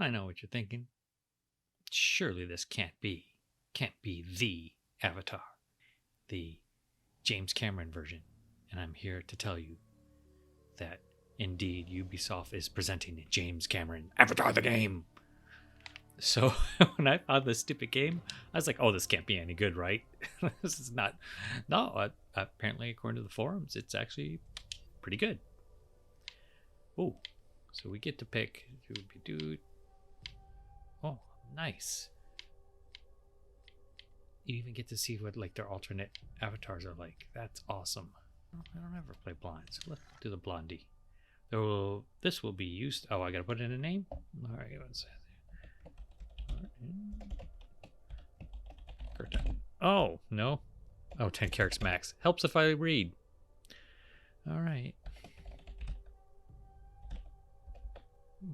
I know what you're thinking. Surely this can't be the Avatar, the James Cameron version. And I'm here to tell you that indeed Ubisoft is presenting James Cameron Avatar the game. So when I found this stupid game, I was like, oh, this can't be any good, right? This is not. No, apparently, according to the forums, it's actually pretty good. Oh, so we get to pick. Oh, nice. You even get to see what like their alternate avatars are like. That's awesome. I don't ever play blind, so let's do the blondie. This will be used. Oh, I gotta put in a name. All right, let's. Oh no. Oh, 10 characters max. Helps if I read. All right.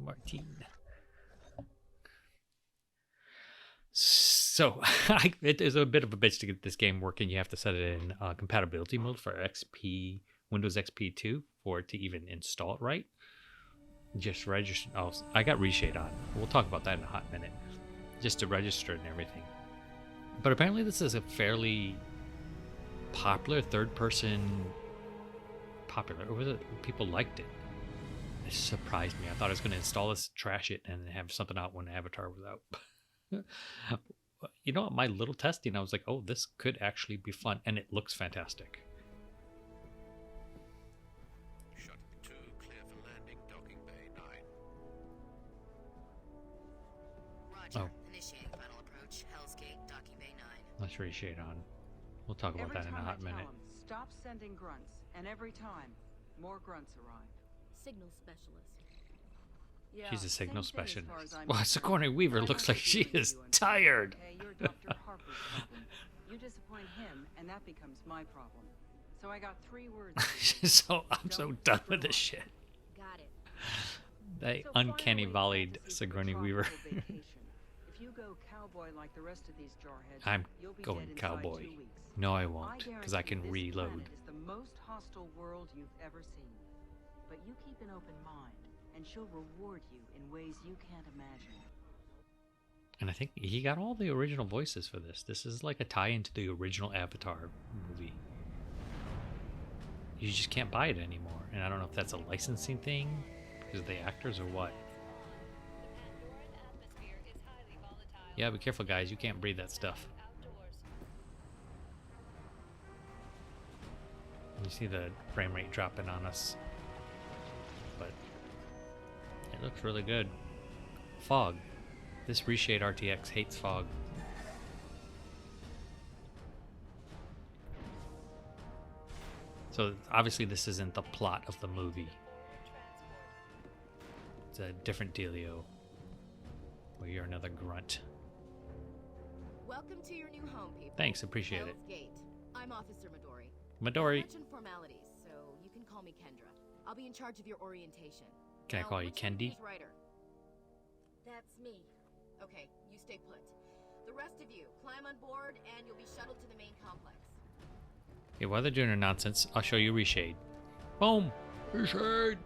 Martine. So it is a bit of a bitch to get this game working. You have to set it in compatibility mode for XP, Windows XP 2 for it to even install it right. Just register. Oh, I got Reshade on. We'll talk about that in a hot minute. Just to register and everything. But apparently this is a fairly popular third-person. Popular, or was it people liked it? It surprised me. I thought I was going to install this, trash it, and have something out when Avatar was out. You know, my little testing, I was like, oh, this could actually be fun, and it looks fantastic. Shuttle 2, clear for landing, docking bay 9. Roger. Oh. Initiating final approach. Hell's Gate, docking bay 9. Let's reshade on. We'll talk about that in a hot minute. Stop sending grunts, and every time, more grunts arrive. Signal specialist. Yeah, She's a signal same thing as far specialist. as I'm Well, concerned. Sigourney Weaver I looks don't like she agree with is you on tired. Okay, you're Dr. Harper's problem. You disappoint him, and that becomes my problem. So I got 3 words. for you. I'm so done with this shit. Got it. They So uncanny finally, volleyed fantasy for the Sigourney Weaver. tropical vacation. If you go cowboy like the rest of these jarheads, I'm you'll be going dead inside cowboy. 2 weeks. No, I won't, because I can guarantee this reload. planet is the most hostile world you've ever seen. But you keep an open mind, and she'll reward you in ways you can't imagine. And I think he got all the original voices for this. This is like a tie-in to the original Avatar movie. You just can't buy it anymore. And I don't know if that's a licensing thing because of the actors or what. Yeah, be careful, guys. You can't breathe that stuff. You see the frame rate dropping on us. But it looks really good. Fog. This Reshade RTX hates fog. So obviously this isn't the plot of the movie. It's a different dealio. Where you're another grunt. Welcome to your new home, people. Thanks, appreciate it. Hell's Gate. I'm Officer Midori. Midori. Mention formalities, so you can call me Kendra. I'll be in charge of your orientation. Can I Now, call you what's your Kendi? news writer? That's me. Okay, you stay put. The rest of you, climb on board and you'll be shuttled to the main complex. Okay, while they're doing their nonsense, I'll show you Reshade. Boom! Reshade!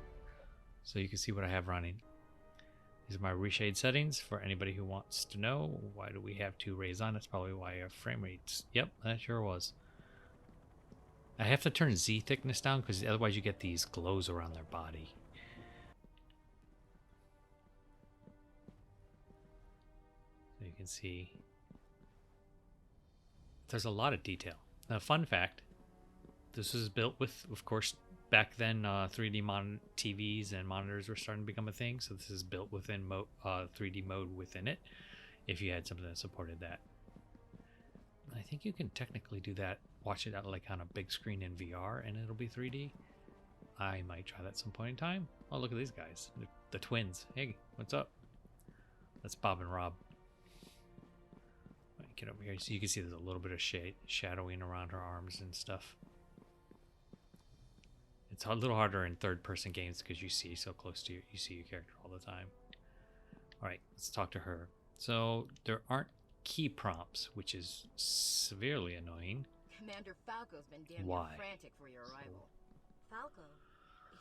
So you can see what I have running. These are my Reshade settings for anybody who wants to know. Why do we have 2 rays on? That's probably why our frame rates. Yep, that sure was. I have to turn Z thickness down because otherwise you get these glows around their body. So you can see there's a lot of detail. Now, fun fact, this was built with, of course, back then 3D TVs and monitors were starting to become a thing. So this is built within 3D mode within it if you had something that supported that. I think you can technically do that, watch it out like on a big screen in VR and it'll be 3D. I might try that at some point in time. Oh, look at these guys, the twins. Hey, what's up? That's Bob and Rob. Let me get over here so you can see there's a little bit of shadowing around her arms and stuff. It's a little harder in third-person games because you see so close to you see your character all the time. All right, let's talk to her. So there aren't key prompts, which is severely annoying. Commander Falco's been damn Why? near frantic for your arrival. Falco?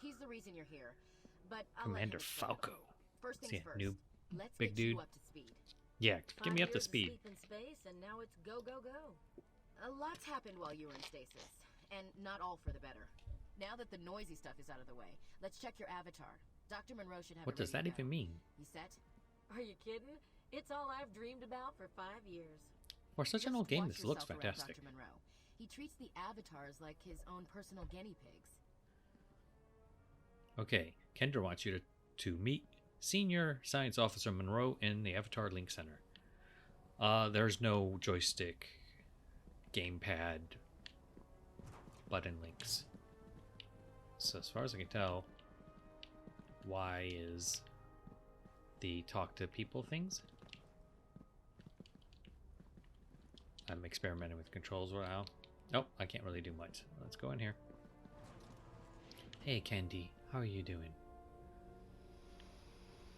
He's the reason you're here. But I'll Commander let him explain. Falco. First See, things first. new Let's big get dude. you up to speed. Yeah, get 5 me up to years of speed. sleep in space, and now it's go, go, go. A lot's happened while you were in stasis, and not all for the better. Now that the noisy stuff is out of the way, let's check your avatar. Dr. Monroe should have What it does ready that to go. even mean? You set? Are you kidding? It's all I've dreamed about for 5 years. For such an Just old game, watch this looks yourself around fantastic. Dr. Monroe. He treats the avatars like his own personal guinea pigs. Okay, Kendra wants you to meet Senior Science Officer Monroe in the Avatar Link Center. There's no joystick, gamepad, button links. So as far as I can tell, Y is the talk to people things. I'm experimenting with controls right now. Nope, I can't really do much. Let's go in here. Hey Candy, how are you doing?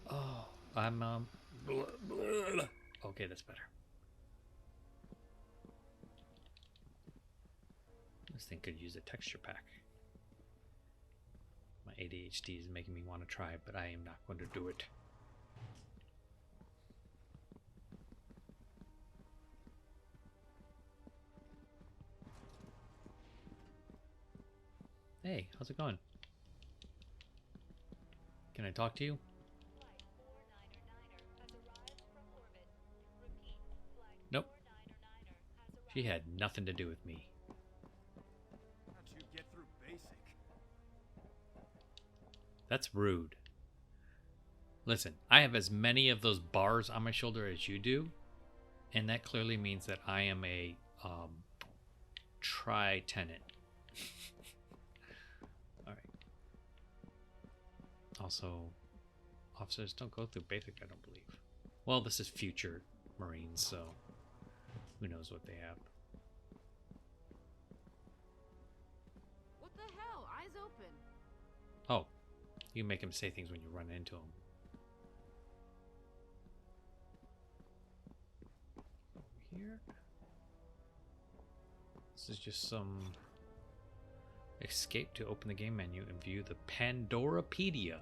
Oh, I'm okay, that's better. This thing could use a texture pack. My ADHD is making me want to try, but I am not going to do it. Hey, how's it going? Can I talk to you? Nope. She had nothing to do with me. How'd you get through basic? That's rude. Listen, I have as many of those bars on my shoulder as you do, and that clearly means that I am a tri-tenant. Alright. Also, officers don't go through basic, I don't believe. Well, this is future Marines, so who knows what they have. What the hell? Eyes open. Oh, you can make him say things when you run into him. Over here. This is just some escape to open the game menu and view the Pandorapedia.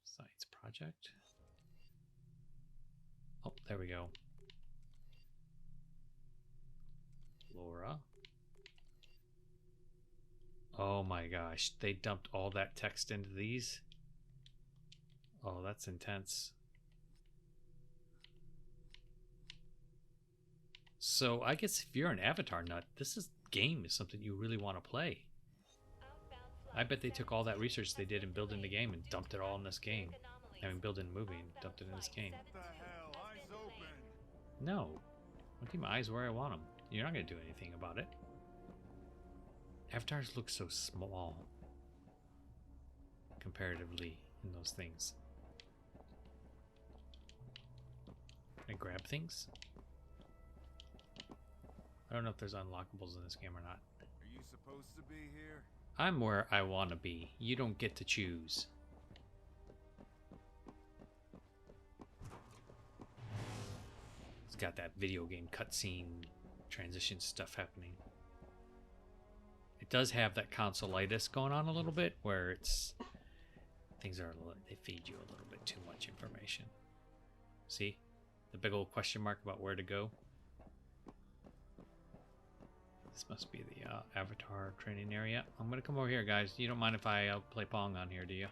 Science project. Oh, there we go. Laura. Oh my gosh, they dumped all that text into these. Oh, that's intense. So I guess if you're an Avatar nut, game is something you really want to play. I bet they took all that research they did in building the game and dumped it all in this game. I mean, building a movie and dumped it in this game. What the hell? Eyes open. No. I'll keep my eyes where I want them. You're not going to do anything about it. Avatars look so small comparatively in those things. Can I grab things? I don't know if there's unlockables in this game or not. Are you supposed to be here? I'm where I want to be. You don't get to choose. It's got that video game cutscene transition stuff happening. It does have that consolitis going on a little bit, where they feed you a little bit too much information. See? The big old question mark about where to go. This must be the Avatar training area. I'm gonna come over here, guys. You don't mind if I play Pong on here, do you?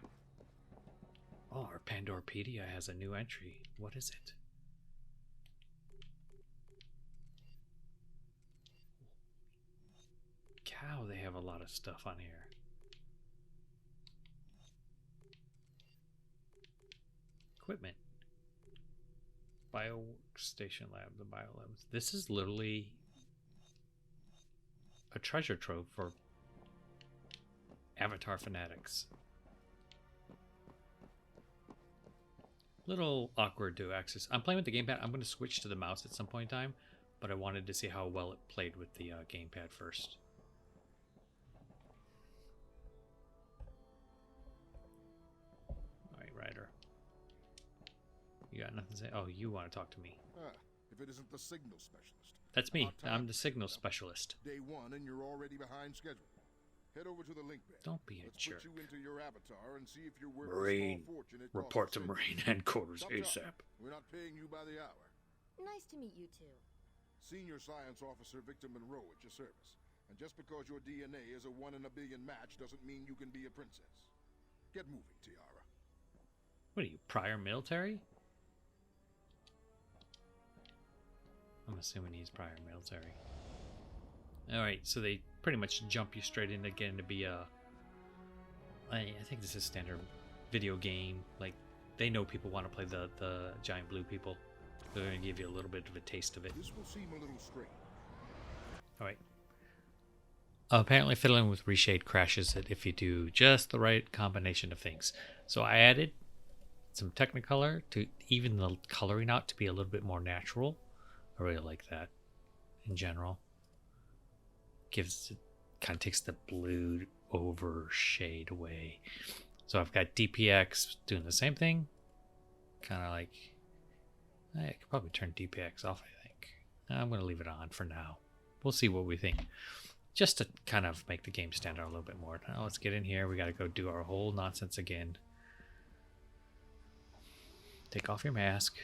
Oh, our Pandorapedia has a new entry. What is it? Cow, they have a lot of stuff on here. Equipment. Bioworkstation lab, the bio labs. This is literally a treasure trove for Avatar fanatics. Little awkward to access. I'm playing with the gamepad. I'm going to switch to the mouse at some point in time, but I wanted to see how well it played with the gamepad first. Alright, Ryder. You got nothing to say? Oh, you want to talk to me. If it isn't the signal specialist. That's me. About time. I'm the signal specialist. Day one and you're already behind schedule. Head over to the link bed. Don't be a Let's jerk. put you into your avatar and see if you're worth Marine. the small fortune it Report costs to send you. Marine headquarters Chop, chop. ASAP. We're not paying you by the hour. Nice to meet you too. Senior Science Officer Victor Monroe at your service. And just because your DNA is a 1 in a billion match doesn't mean you can be a princess. Get moving, Tiara. What are you, prior military? I'm assuming he's prior military. Alright, so they pretty much jump you straight in again to be a... I think this is standard video game. Like, they know people want to play the giant blue people. They're going to give you a little bit of a taste of it. This will seem a little strange. Alright. Apparently fiddling with Reshade crashes it if you do just the right combination of things. So I added some Technicolor to even the coloring out to be a little bit more natural. I really like that in general. Gives it kind of takes the blue over shade away. So I've got DPX doing the same thing. Kind of like I could probably turn DPX off, I think. I'm going to leave it on for now. We'll see what we think. Just to kind of make the game stand out a little bit more. Now let's get in here. We got to go do our whole nonsense again. Take off your mask.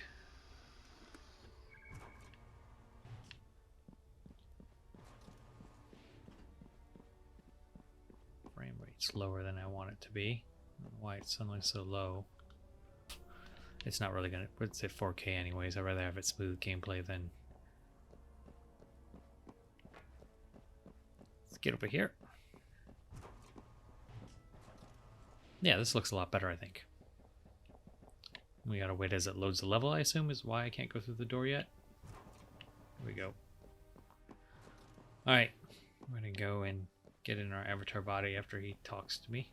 Frame rate's lower than I want it to be. I don't know why it's suddenly so low. It's not really gonna. It's at 4K anyways. I'd rather have it smooth gameplay than. Let's get over here. Yeah, this looks a lot better, I think. We gotta wait as it loads the level, I assume, is why I can't go through the door yet. Here we go. Alright, we're gonna go and get in our avatar body after he talks to me.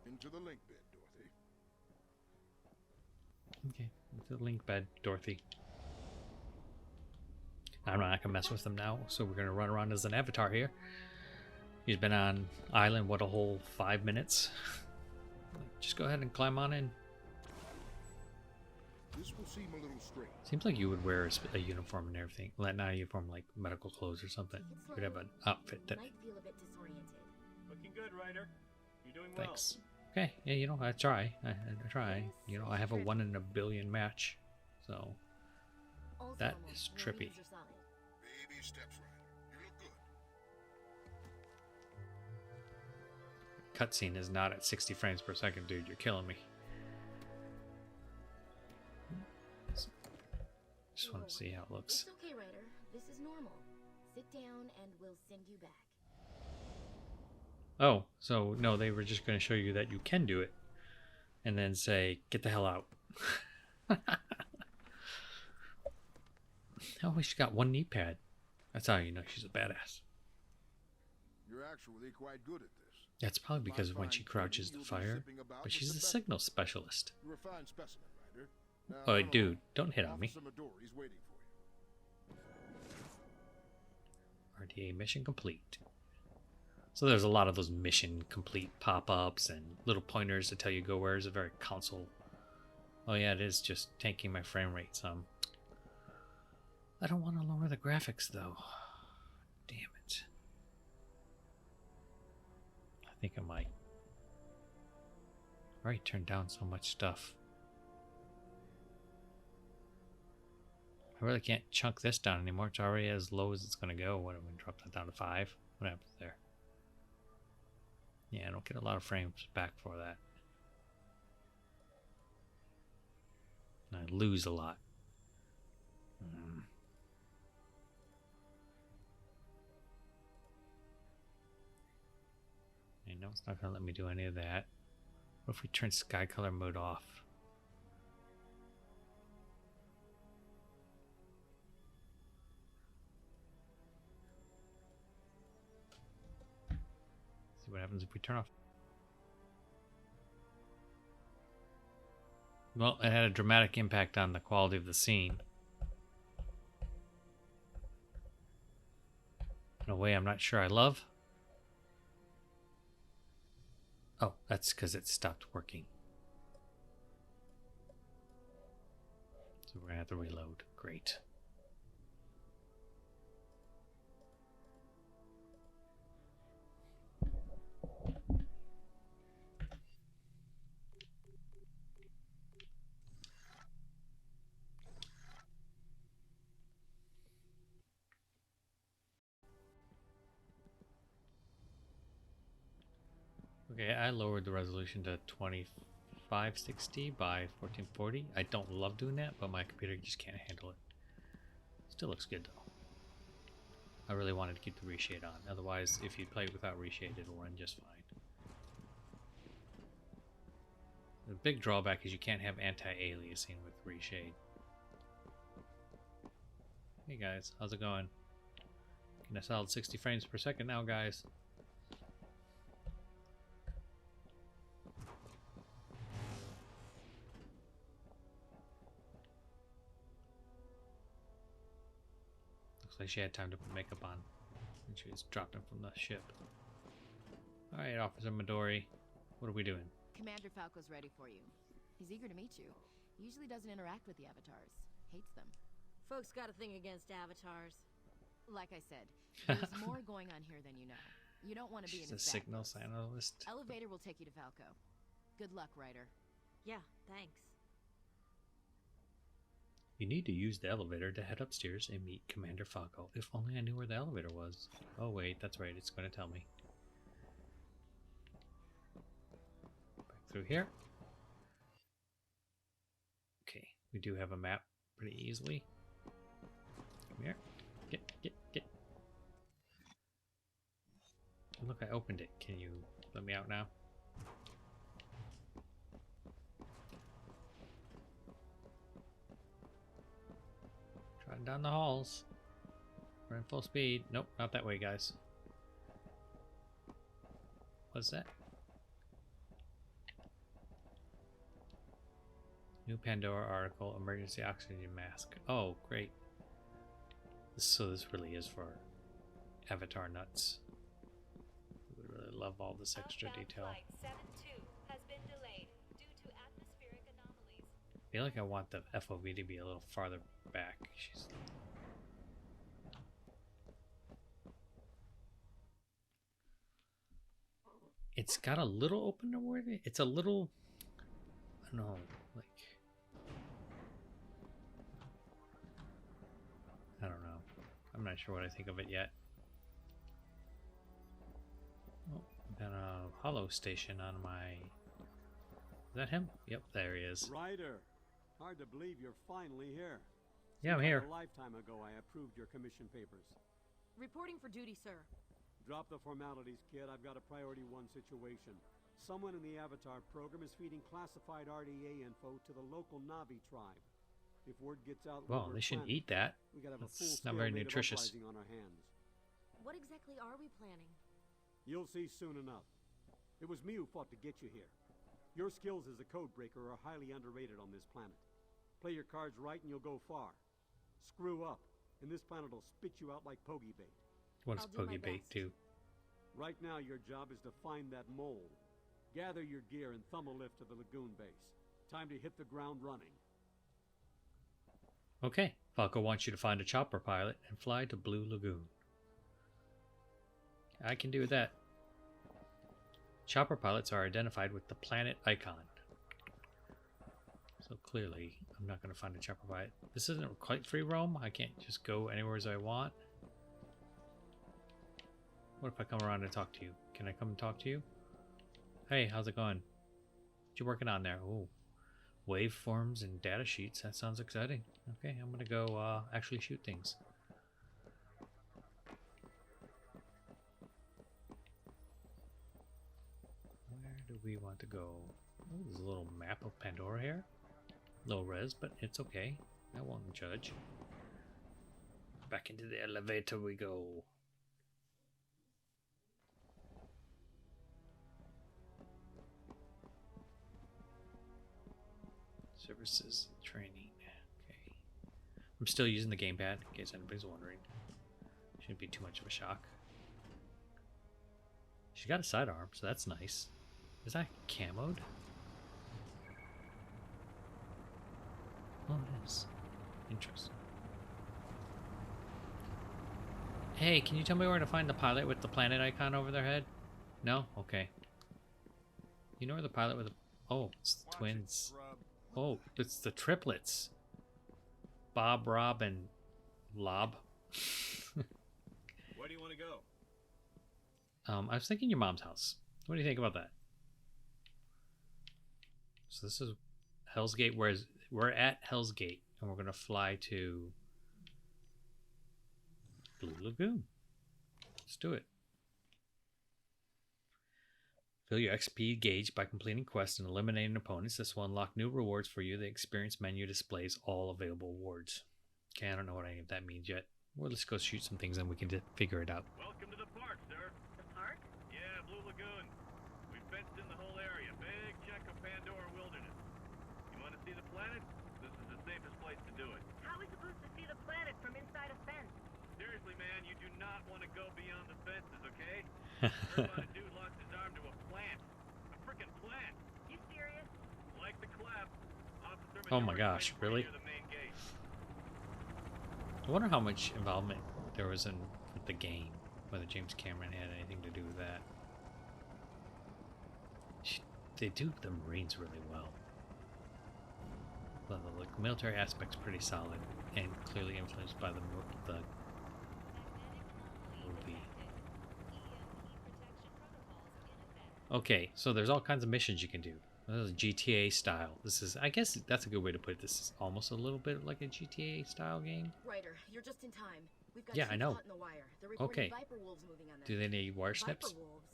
Into the link bed, Dorothy. Okay, into the link bed, Dorothy. I'm not gonna mess with him now, so we're gonna run around as an avatar here. He's been on island, what, a whole 5 minutes? Just go ahead and climb on in. This will seem a little strange. Seems like you would wear a uniform and everything. Not a uniform, like medical clothes or something. You would have an outfit that... Might feel a bit disoriented. Looking good, Ryder. You're doing well. Thanks. Okay, yeah, you know, I try. I try. You know, I have a 1 in a billion match, so All's that normal. is No trippy. readings are solid. Baby steps, Ryder. You look good. Cutscene is not at 60 frames per second, dude. You're killing me. Just want to see how it looks. It's okay, Ryder. This is normal. Sit down and we'll send you back. Oh, so no, they were just going to show you that you can do it, and then say, "Get the hell out." Oh, she's got one knee pad. That's how you know she's a badass. You're actually quite good at this. That's probably because of when she crouches to fire, but she's a signal specialist. You're a fine specimen, Ryder. Now, Oh, run dude, along. don't hit on me. Officer Midori's waiting for you. RDA mission complete. So there's a lot of those mission complete pop-ups and little pointers to tell you go where. It's a very console. Oh yeah, it is just tanking my frame rate some. I don't want to lower the graphics though. Damn it. I think I might. I already turned down so much stuff. I really can't chunk this down anymore. It's already as low as it's going to go. What, I'm going to drop that down to 5? What happens there? Yeah, I don't get a lot of frames back for that. And I lose a lot. I know it's not going to let me do any of that. What if we turn sky color mode off? See what happens if we turn off. Well, it had a dramatic impact on the quality of the scene. In a way I'm not sure I love. Oh, that's because it stopped working. So we're going to have to reload. Great. Okay, I lowered the resolution to 2560 by 1440. I don't love doing that, but my computer just can't handle it. Still looks good though. I really wanted to keep the reshade on. Otherwise, if you play it without reshade, it'll run just fine. The big drawback is you can't have anti-aliasing with reshade. Hey guys, how's it going? Getting a solid 60 frames per second now, guys. Looks like she had time to put makeup on. And she was dropping from the ship. Alright, Officer Midori. What are we doing? Commander Falco's ready for you. He's eager to meet you. He usually doesn't interact with the avatars. Hates them. Folks got a thing against avatars. Like I said, there's more going on here than you know. You don't want to be in She's a his bad signals books. analyst. Elevator will take you to Falco. Good luck, Ryder. Yeah, thanks. You need to use the elevator to head upstairs and meet Commander Falco. If only I knew where the elevator was. Oh wait, that's right, it's going to tell me. Back through here. Okay, we do have a map pretty easily. Come here. Get. Look, I opened it. Can you let me out now? Trotting down the halls. We're in full speed. Nope, not that way, guys. What's that? New Pandora article, emergency oxygen mask. Oh, great. So this really is for Avatar nuts. We would really love all this extra detail. Flight 72 has been delayed due to atmospheric anomalies. I feel like I want the FOV to be a little farther back. It's got a little open to where it's a little, I don't know, like, I don't know. I'm not sure what I think of it yet. Oh, I've got a hollow station on my... Is that him? Yep, there he is. Ryder, hard to believe you're finally here. Yeah, I'm Seems here. like a lifetime ago I approved your commission papers. Reporting for duty, sir. Drop the formalities, kid. I've got a priority one situation. Someone in the Avatar program is feeding classified RDA info to the local Navi tribe. If word gets out, Well, they shouldn't eat that. We gotta have a That's full not very nutritious. on our hands. What exactly are we planning? You'll see soon enough. It was me who fought to get you here. Your skills as a code breaker are highly underrated on this planet. Play your cards right and you'll go far. Screw up, and this planet will spit you out like pogey bait. What does I'll do my Poggy Bait best. do? Right now, your job is to find that mole. Gather your gear and thumb a lift to the lagoon base. Time to hit the ground running. Okay, Falco wants you to find a chopper pilot and fly to Blue Lagoon. I can do that. Chopper pilots are identified with the planet icon. So clearly, I'm not going to find a chopper pilot. This isn't quite free roam. I can't just go anywhere as I want. What if I come around and talk to you? Can I come and talk to you? Hey, how's it going? What you working on there? Oh, waveforms and data sheets. That sounds exciting. Okay, I'm gonna go actually shoot things. Where do we want to go? Oh, there's a little map of Pandora here. Low res, but it's okay. I won't judge. Back into the elevator we go. Services training. Okay. I'm still using the gamepad, in case anybody's wondering. Shouldn't be too much of a shock. She's got a sidearm, so that's nice. Is that camoed? Oh, it is. Interesting. Hey, can you tell me where to find the pilot with the planet icon over their head? No? Okay. You know where the pilot with the... Oh, it's the twins. Oh, it's the triplets. Bob, Rob, and Lob. Where do you want to go? I was thinking your mom's house. What do you think about that? So this is Hell's Gate. Whereas we're at Hell's Gate, and we're gonna fly to Blue Lagoon. Let's do it. Fill your XP gauge by completing quests and eliminating opponents. This will unlock new rewards for you. The experience menu displays all available awards. Okay, I don't know what any of that means yet. Well, let's go shoot some things and we can figure it out. Welcome to the park, sir. The park? Yeah, Blue Lagoon. We fenced in the whole area. Big check of Pandora Wilderness. You want to see the planet? This is the safest place to do it. How are we supposed to see the planet from inside a fence? Seriously, man, you do not want to go beyond the fences, okay? Heard about a dude lost his arm to a plant. A frickin' plant. You serious? Like the clap. Officer Oh my Manure gosh, right really? near the main gate. I wonder how much involvement there was in with the game, whether James Cameron had anything to do with that. They do the Marines really well. Well, the military aspect's pretty solid and clearly influenced by the movie. Okay, so there's all kinds of missions you can do. This is GTA style. This is, I guess that's a good way to put it. This is almost a little bit like a GTA style game. Ryder, you're just in time. We've got Yeah, I know. caught in the wire. They're reporting Okay. Viper wolves moving on them. Do they need wire snips? Viper wolves?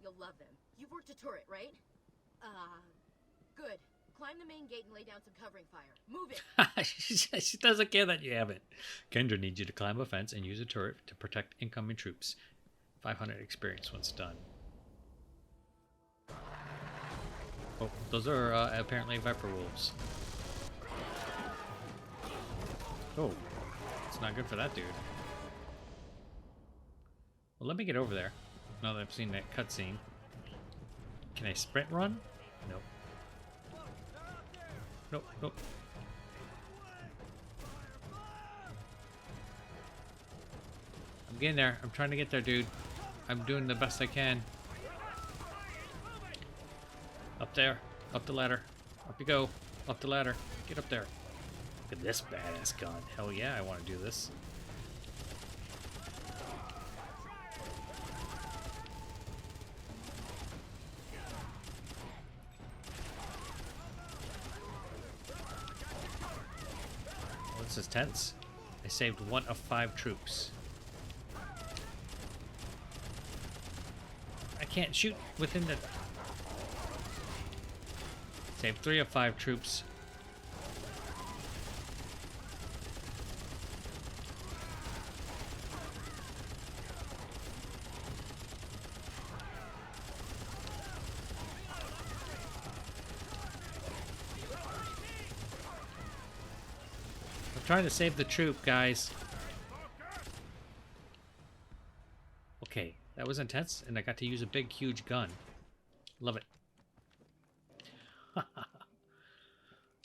You'll love them. You've worked a turret, right? Good. Climb the main gate and lay down some covering fire. Move it! She doesn't care that you haven't. Kendra needs you to climb a fence and use a turret to protect incoming troops. 500 experience once done. Oh, those are apparently Viper wolves. Oh, it's not good for that dude. Well, let me get over there. Now that I've seen that cutscene. Can I sprint run? Nope. Nope, nope. I'm getting there. I'm trying to get there, dude. I'm doing the best I can. Up there. Up the ladder. Up you go. Up the ladder. Get up there. Look at this badass gun. Hell yeah, I want to do this. Oh, this is tense. I saved 1 of 5 troops. I can't shoot within the... Saved 3 of 5 troops. I'm trying to save the troop, guys. Okay, that was intense, and I got to use a big, huge gun. Love it.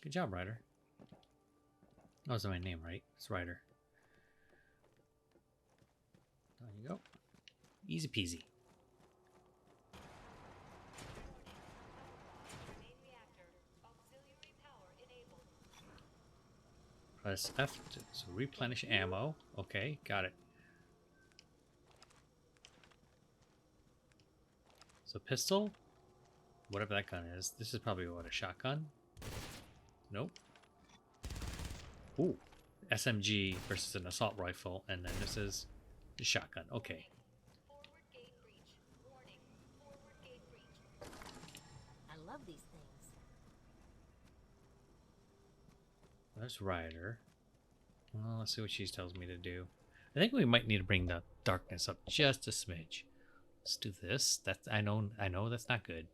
Good job, Ryder. That was my name, right? It's Ryder. There you go. Easy peasy. Press F to replenish ammo. Okay, got it. So pistol, whatever that gun is. This is probably what, a shotgun? Nope. Ooh, SMG versus an assault rifle, and then this is the shotgun. Okay. I love these things. There's Ryder. Well, let's see what she tells me to do. I think we might need to bring the darkness up just a smidge. Let's do this. That's I know that's not good.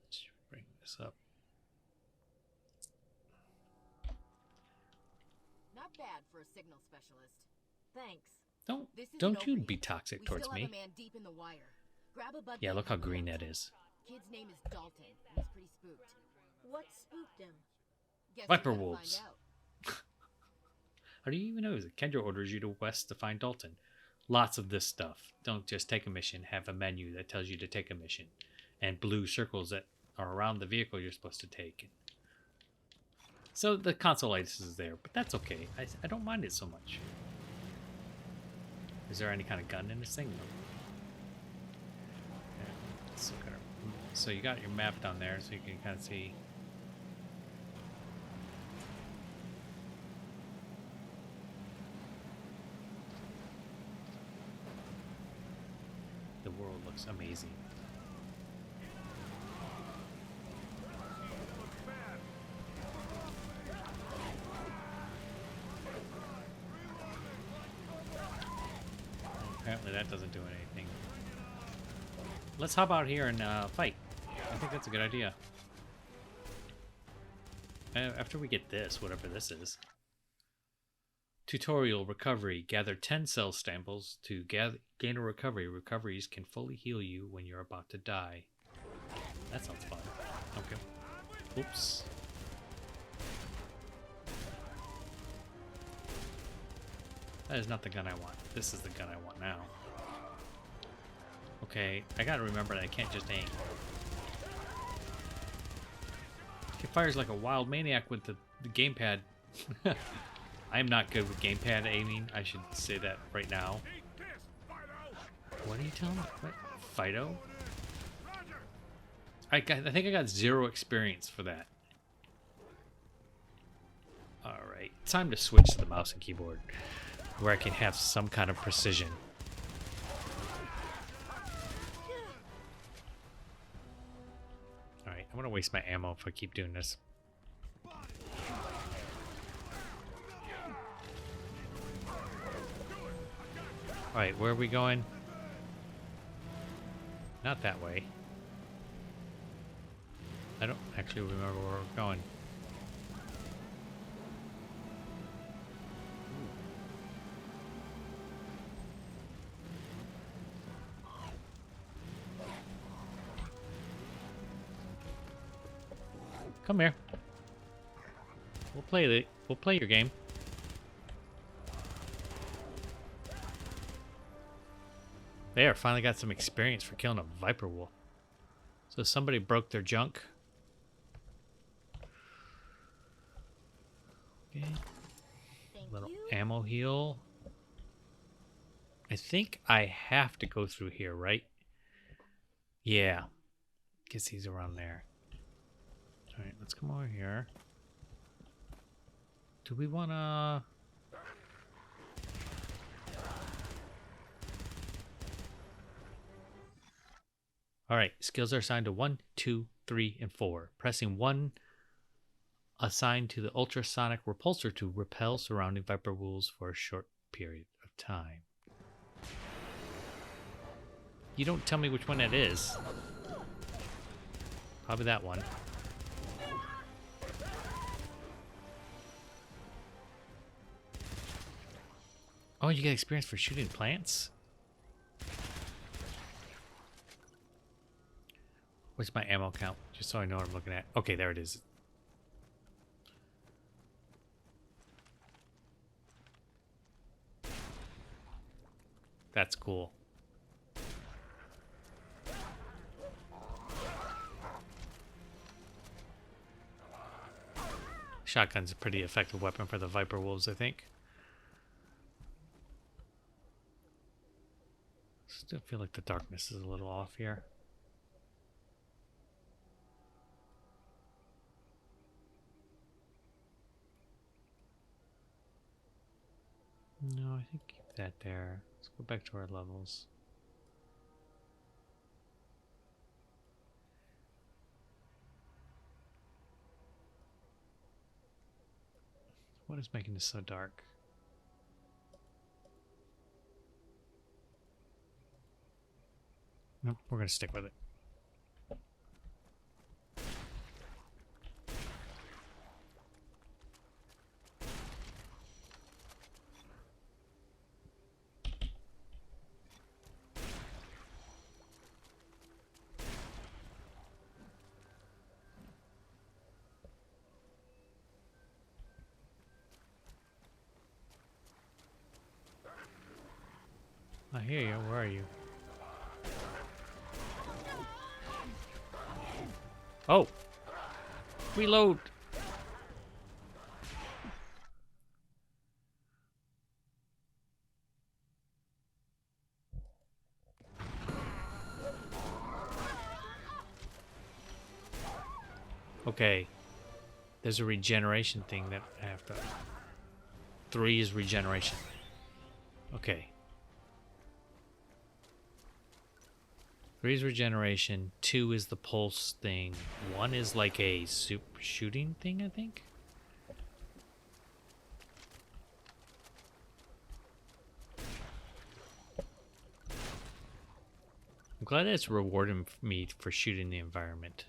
Let's bring this up. Not bad for a signal specialist. Thanks. This is Don't you Nobody. be toxic We towards still me. have a man deep in the wire. Grab a bud Yeah, light look how and green hunt. that is. Kid's name is Dalton. He's pretty spooked. What spooked him? Guess Viper we're gonna wolves. find out. How do you even know? Kendra orders you to west to find Dalton. Lots of this stuff. Don't just take a mission. Have a menu that tells you to take a mission. And blue circles that are around the vehicle you're supposed to take. So the console-itis is there, but that's okay. I don't mind it so much. Is there any kind of gun in this thing? No. Yeah, let's look at our So you got your map down there, so you can kind of see. The world looks amazing. Apparently that doesn't do anything. Let's hop out here and fight. I think that's a good idea. After we get this, whatever this is. Tutorial recovery. Gather 10 cell samples to gain a recovery. Recoveries can fully heal you when you're about to die. That sounds fun. Okay. Oops. That is not the gun I want. This is the gun I want now. Okay, I gotta remember that I can't just aim. He fires like a wild maniac with the gamepad. I am not good with gamepad aiming. I should say that right now. What are you telling me? What? Fido? I think I got 0 experience for that. Alright, time to switch to the mouse and keyboard, where I can have some kind of precision. Alright, I'm gonna waste my ammo if I keep doing this. Alright, where are we going? Not that way. I don't actually remember where we're going. Come here. We'll play your game. There, finally got some experience for killing a viper wolf. So somebody broke their junk. Okay. Little ammo heal. I think I have to go through here, right? Yeah. Guess he's around there. Alright, let's come over here. Do we wanna... Alright, skills are assigned to 1, 2, 3, and 4. Pressing 1 assigned to the ultrasonic repulsor to repel surrounding viper wolves for a short period of time. You don't tell me which one that is. Probably that one. Oh, you get experience for shooting plants? What's my ammo count? Just so I know what I'm looking at. Okay, there it is. That's cool. Shotgun's a pretty effective weapon for the viper wolves, I think. Still feel like the darkness is a little off here. No, I think keep that there. Let's go back to our levels. What is making this so dark? Nope, we're gonna stick with it. I hear you. Where are you? Oh! Reload! Okay. There's a regeneration thing that I have to... 3 is regeneration. Okay. 3 is regeneration. 2 is the pulse thing. 1 is like a super shooting thing, I think. I'm glad it's rewarding me for shooting the environment.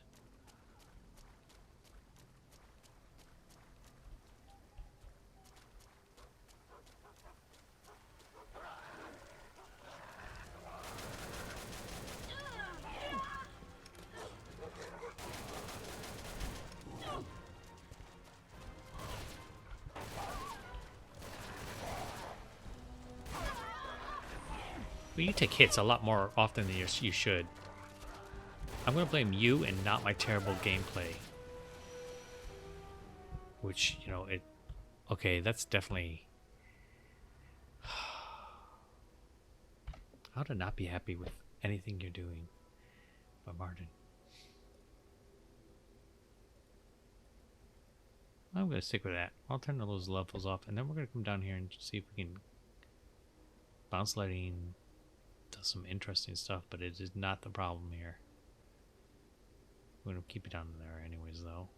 Well, you take hits a lot more often than you should. I'm going to blame you and not my terrible gameplay. Which, you know, it... Okay, that's definitely... How to not be happy with anything you're doing. But Martin. I'm going to stick with that. I'll turn those levels off, and then we're going to come down here and see if we can... Bounce lighting does some interesting stuff, but it is not the problem here. We're going to keep it down there anyways, though.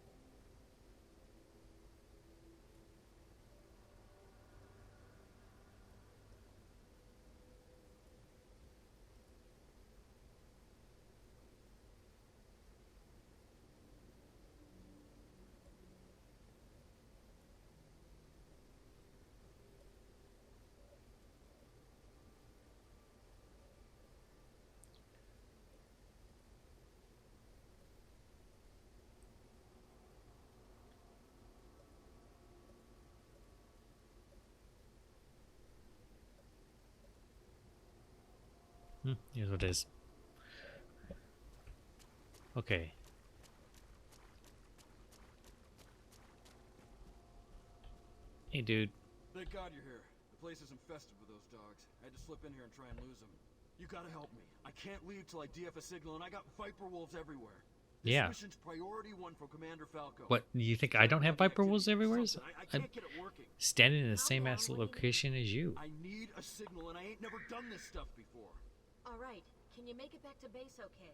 Here's what it is. Okay. Hey, dude. Thank God you're here. The place is infested with those dogs. I had to slip in here and try and lose them. You gotta help me. I can't leave till I DF a signal, and I got Viper Wolves everywhere. This Yeah. mission's priority 1 for Commander Falco. What, you think I don't have Viper Wolves everywhere? I can't get it working. Standing in the same ass location as you. I need a signal, and I ain't never done this stuff before. All right. Can you make it back to base okay?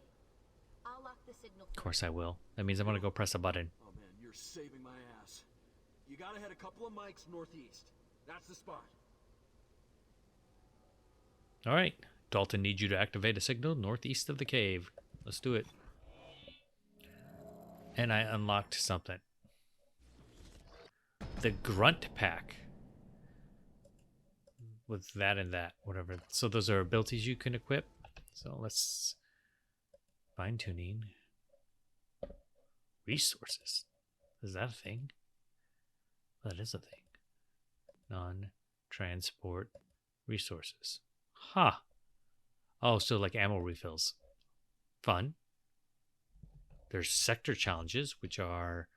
I'll lock the signal. Of course I will. That means I'm going to go press a button. Oh man, you're saving my ass. You gotta head a couple of mics northeast. That's the spot. All right. Dalton needs you to activate a signal northeast of the cave. Let's do it. And I unlocked something. The Grunt Pack. With that and that, whatever. So those are abilities you can equip. So let's... Fine-tuning. Resources. Is that a thing? That is a thing. Non-transport resources. Huh. Oh, so like ammo refills. Fun. There's sector challenges, which are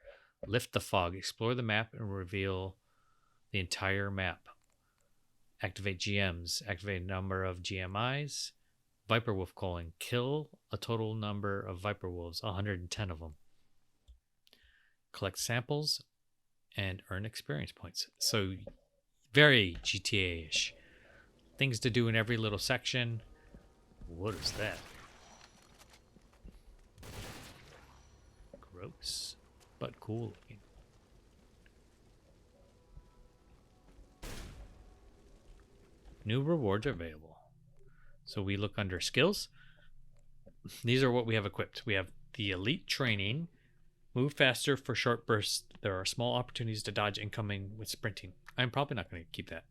lift the fog, explore the map, and reveal the entire map. Activate GMs. Activate a number of GMIs. Viper Wolf calling. Kill a total number of Viper Wolves, 110 of them. Collect samples and earn experience points. So very GTA-ish. Things to do in every little section. What is that? Gross, but cool looking. New rewards are available. So we look under skills. These are what we have equipped. We have the elite training. Move faster for short bursts. There are small opportunities to dodge incoming with sprinting. I'm probably not going to keep that.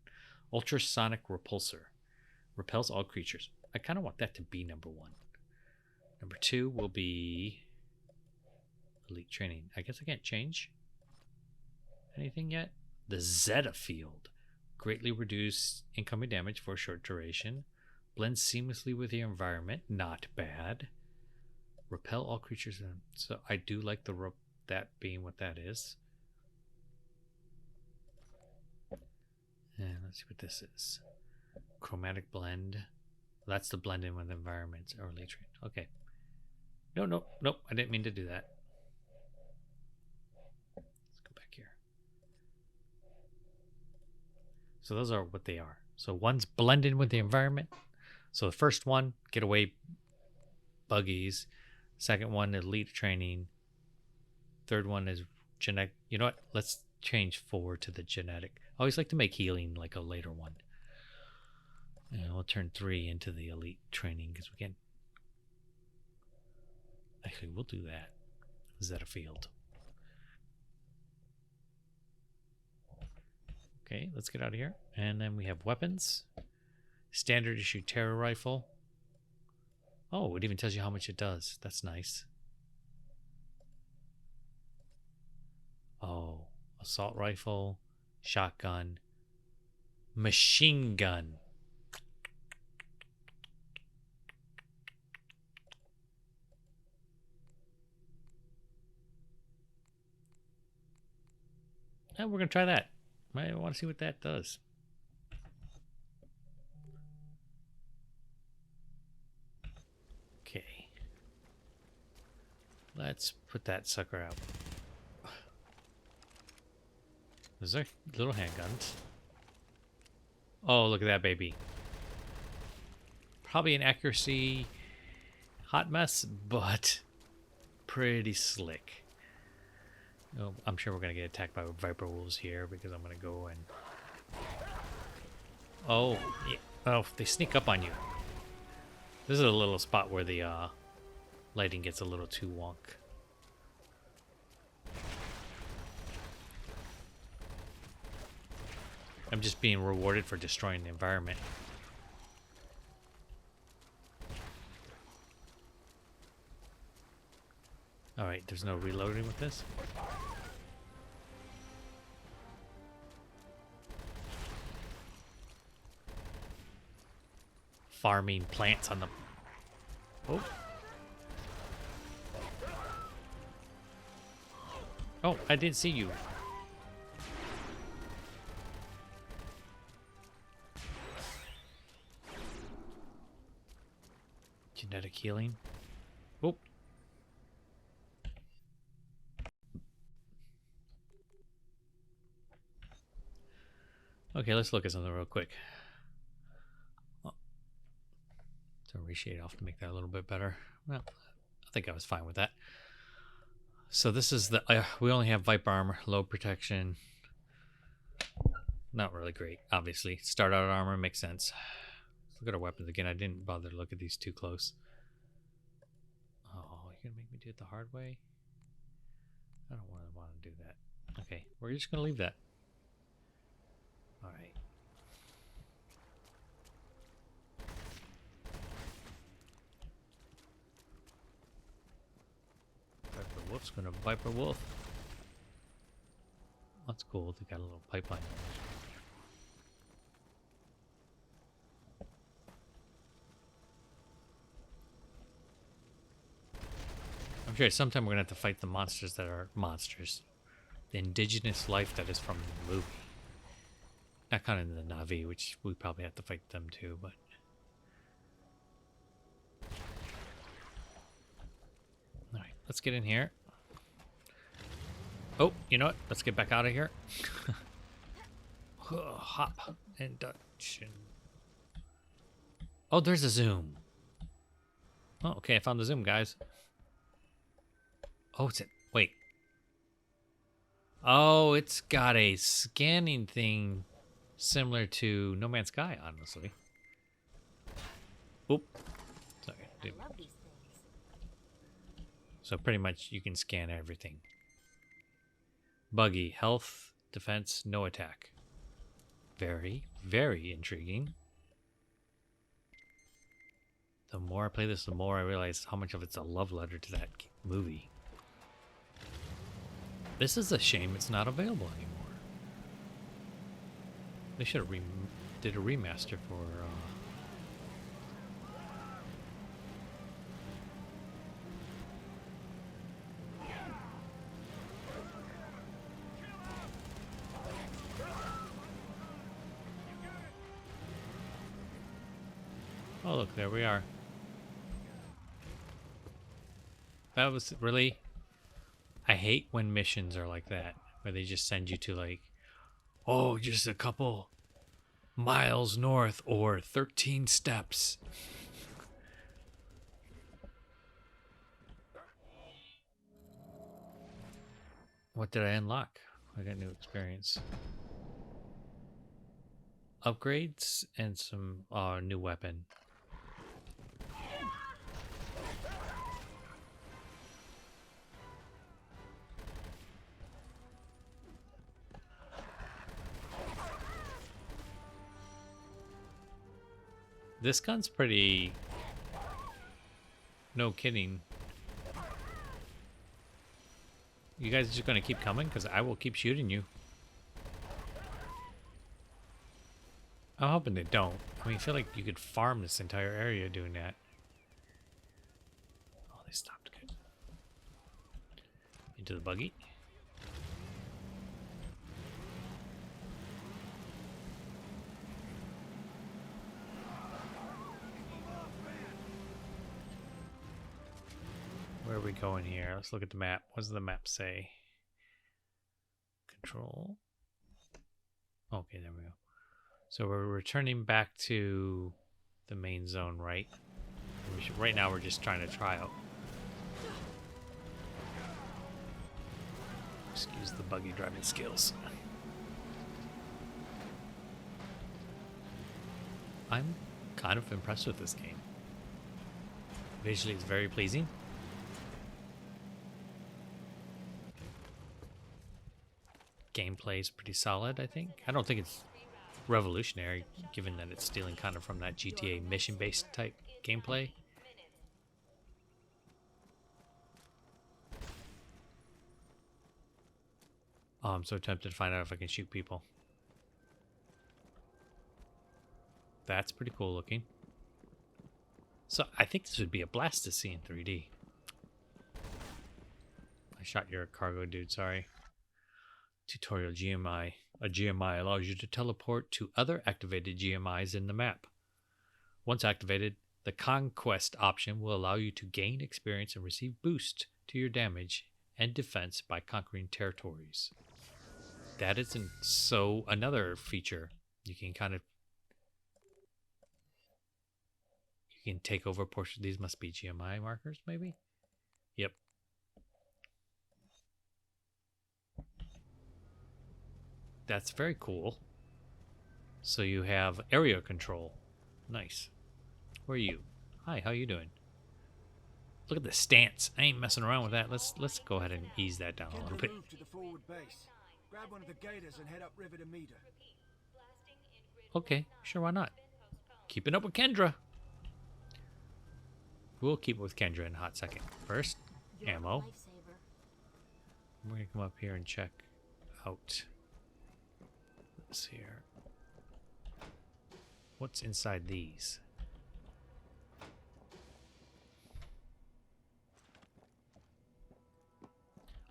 Ultrasonic repulsor. Repels all creatures. I kind of want that to be number 1. Number 2 will be elite training. I guess I can't change anything yet. The Zeta field. Greatly reduce incoming damage for a short duration. Blends seamlessly with the environment. Not bad. Repel all creatures. So I do like the that being what that is. And let's see what this is. Chromatic blend. That's the blend in with environments. Early train. Okay. No. I didn't mean to do that. So those are what they are. So one's blend in with the environment. So the first one, getaway buggies. Second one, elite training. Third one is genetic. You know what? Let's change 4 to the genetic. I always like to make healing like a later one. And we'll turn 3 into the elite training because we can. Actually, we'll do that. Is that a field? Okay, let's get out of here. And then we have weapons. Standard issue terror rifle. Oh, it even tells you how much it does. That's nice. Oh, assault rifle, shotgun, machine gun. And we're going to try that. I want to see what that does. Okay. Let's put that sucker out. Those are little handguns. Oh, look at that baby. Probably an accuracy hot mess, but pretty slick. Oh, I'm sure we're going to get attacked by viper wolves here because I'm going to go and... Oh, yeah. Oh, they sneak up on you. This is a little spot where the lighting gets a little too wonk. I'm just being rewarded for destroying the environment. Alright, there's no reloading with this. Farming plants on the... Oh. Oh, I didn't see you. Genetic healing. Oh. Okay, let's look at something real quick. Oh. So reshade off to make that a little bit better. Well, I think I was fine with that. So this is the... we only have Viper armor, low protection. Not really great, obviously. Start out armor makes sense. Let's look at our weapons again. I didn't bother to look at these too close. Oh, you're going to make me do it the hard way? I don't really want to do that. Okay, we're just going to leave that. Alright. Viper Wolf's going to Viper Wolf. That's cool. They got a little pipeline. I'm sure sometime we're going to have to fight the monsters that are monsters. The indigenous life that is from the movie. Not kind of the Na'vi, which we probably have to fight them too, but... Alright, let's get in here. Oh, you know what? Let's get back out of here. Hop. Induction. Oh, there's a zoom. Oh, okay, I found the zoom, guys. Oh, it's it. Wait. Oh, it's got a scanning thing similar to No Man's Sky, honestly. Oop. Sorry. I love these things. So pretty much you can scan everything. Buggy. Health, defense, no attack. Very, very intriguing. The more I play this, the more I realize how much of it's a love letter to that movie. This is a shame it's not available anymore. They should have did a remaster for... Oh, look, there we are. That was really... I hate when missions are like that, where they just send you to like, oh, just a couple miles north or 13 steps. What did I unlock? I got new experience. Upgrades and some new weapon. This gun's pretty... No kidding. You guys are just gonna keep coming? Because I will keep shooting you. I'm hoping they don't. I mean, I feel like you could farm this entire area doing that. Oh, they stopped. Good. Into the buggy. Where are we going here? Let's look at the map. What does the map say? Control. Okay, there we go. So we're returning back to the main zone, right? Right now we're just trying to try out. Excuse the buggy driving skills. I'm kind of impressed with this game. Visually, it's very pleasing. Gameplay is pretty solid, I think. I don't think it's revolutionary, given that it's stealing kind of from that GTA mission-based type gameplay. Oh, I'm so tempted to find out if I can shoot people. That's pretty cool looking. So I think this would be a blast to see in 3D. I shot your cargo dude, sorry. Tutorial GMI. A GMI allows you to teleport to other activated GMIs in the map. Once activated, the Conquest option will allow you to gain experience and receive boost to your damage and defense by conquering territories. That isn't so another feature. You can kind of you can take over portions. These must be GMI markers, maybe? Yep. That's very cool. So you have area control. Nice. Where are you? Hi, how you doing? Look at the stance. I ain't messing around with that. Let's go ahead and ease that down a little bit. Move to the forward base. Grab one of the gators and head up river to meet her. Okay, sure, why not? Keeping up with Kendra. We'll keep up with Kendra in a hot second. First, ammo. We're gonna come up here and check out this here. What's inside these?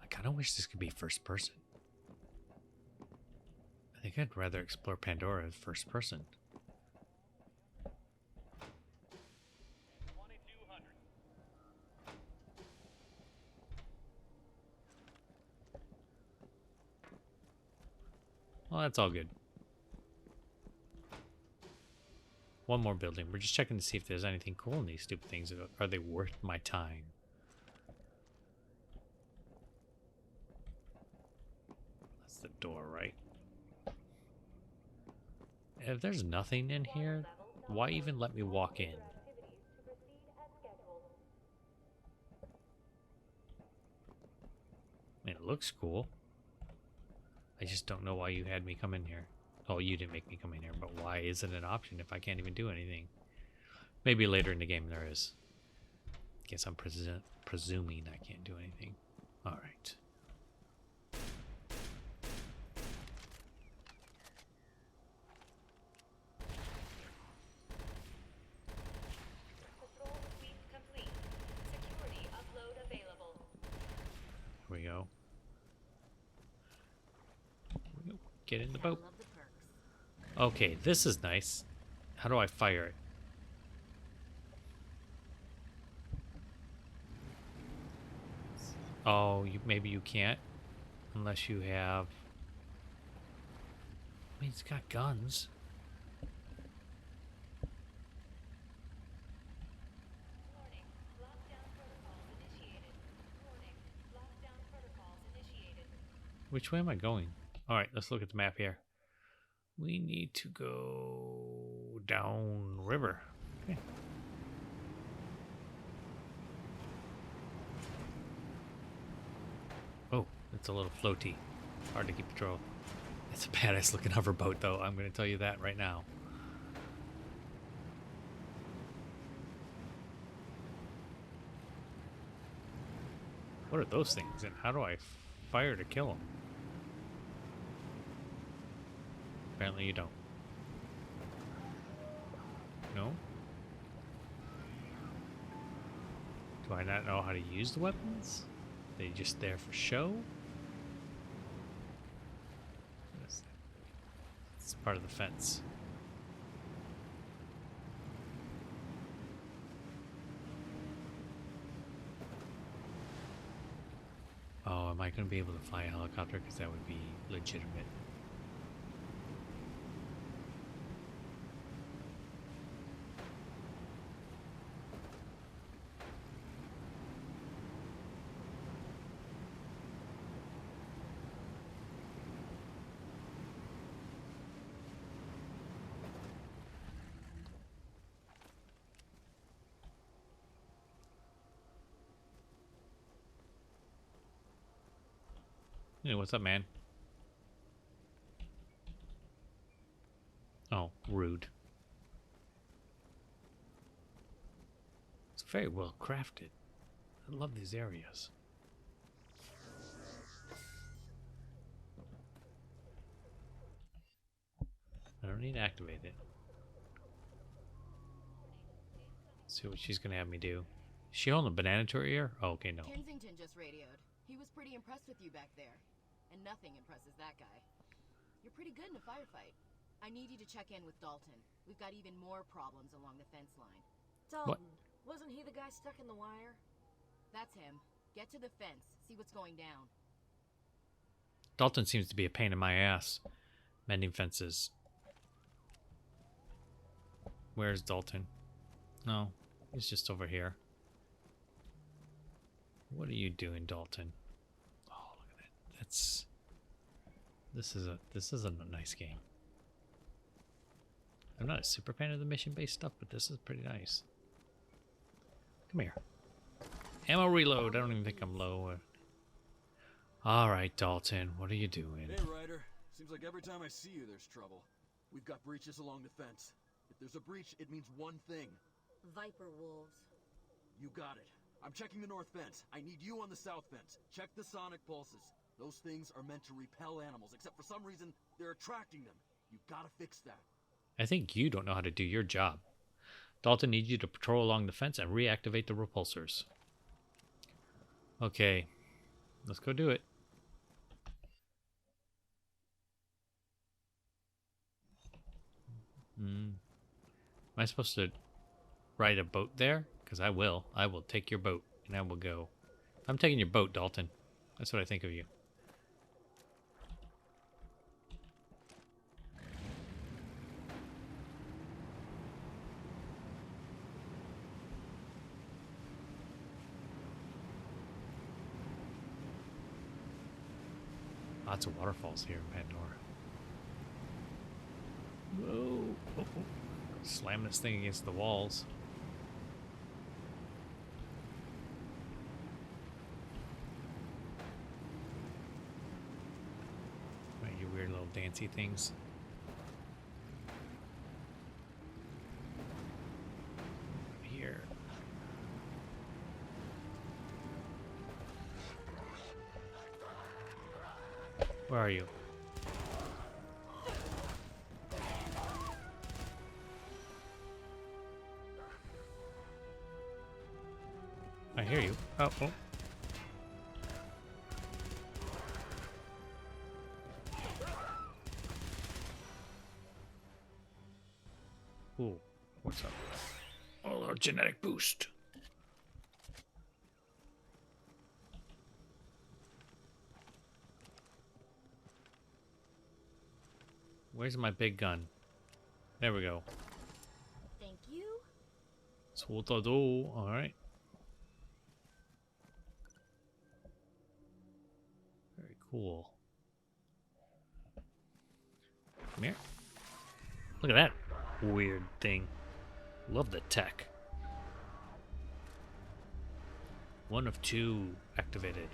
I kind of wish this could be first person. I think I'd rather explore Pandora as first person. Well, that's all good. One more building. We're just checking to see if there's anything cool in these stupid things. Are they worth my time? That's the door, right? If there's nothing in here, why even let me walk in? I mean, it looks cool. I just don't know why you had me come in here. Oh, you didn't make me come in here, but why is it an option if I can't even do anything? Maybe later in the game there is. Guess I'm presuming I can't do anything. Alright. Patrol sweep complete. Security upload available. Here we go. Get in the boat. Okay, this is nice. How do I fire it? Oh, maybe you can't. Unless you have... I mean, it's got guns. Which way am I going? Alright, let's look at the map here. We need to go down river. Okay. Oh, it's a little floaty. Hard to keep control. It's a badass looking hoverboat though, I'm going to tell you that right now. What are those things and how do I fire to kill them? Apparently you don't. No? Do I not know how to use the weapons? Are they just there for show? It's part of the fence. Oh, am I going to be able to fly a helicopter? Because that would be legitimate. Hey, what's up, man? Oh, rude. It's very well crafted. I love these areas. I don't need to activate it. Let's see what she's gonna have me do. Is she holding a banana to her ear? Oh, okay, no. Kensington just radioed. He was pretty impressed with you back there. And nothing impresses that guy. You're pretty good in a firefight. I need you to check in with Dalton. We've got even more problems along the fence line. Dalton, wasn't he the guy stuck in the wire? That's him. Get to the fence. See what's going down. Dalton seems to be a pain in my ass. Mending fences. Where's Dalton? No, he's just over here. What are you doing, Dalton? Oh, look at that. That's... This is a nice game. I'm not a super fan of the mission-based stuff, but this is pretty nice. Come here. Ammo reload. I don't even think I'm low. Alright, Dalton. What are you doing? Hey, Ryder. Seems like every time I see you, there's trouble. We've got breaches along the fence. If there's a breach, it means one thing. Viper wolves. You got it. I'm checking the north fence. I need you on the south fence. Check the sonic pulses. Those things are meant to repel animals, except for some reason, they're attracting them. You gotta fix that. I think you don't know how to do your job. Dalton needs you to patrol along the fence and reactivate the repulsors. Okay. Let's go do it. Am I supposed to ride a boat there? Because I will. I will take your boat and I will go. I'm taking your boat, Dalton. That's what I think of you. Lots of waterfalls here in Pandora. Whoa. Oh, oh. Slam this thing against the walls. Right, you weird little dancey things. Here. Where are you? I hear you. Oh, oh. Ooh, what's up? Oh, a little genetic boost. Where's my big gun? There we go. Thank you. Soldado. Alright. Very cool. Come here. Look at that weird thing. Love the tech. 1 of 2 activated.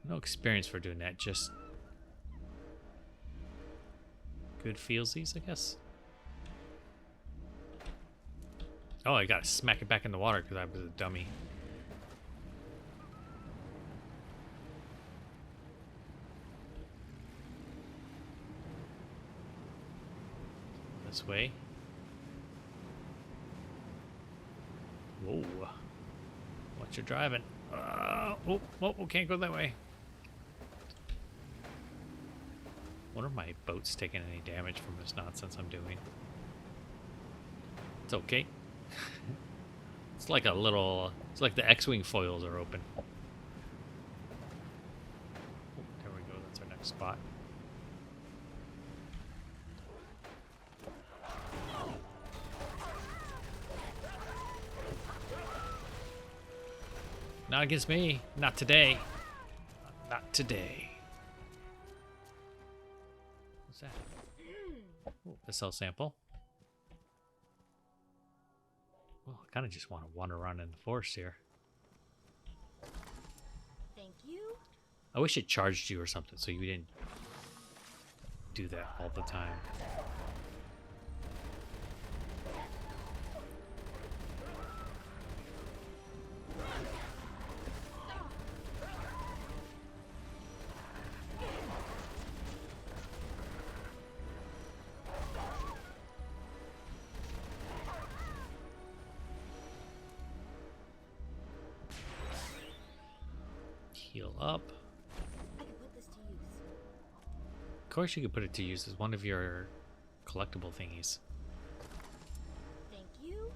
No experience for doing that, just good feelsies, I guess. Oh, I gotta smack it back in the water because I was a dummy. This way. Whoa. Watch your driving. Oh, can't go that way. Wonder if my boat's taking any damage from this nonsense I'm doing. It's okay. It's like a little... It's like the X-Wing foils are open. Oh, there we go. That's our next spot. Not against me. Not today. Not today. What's that? Ooh, a cell sample. Well, I kind of just want to wander around in the forest here. Thank you. I wish it charged you or something so you didn't do that all the time. Heal up. I can put this to use. Of course you could put it to use as one of your collectible thingies. Thank you.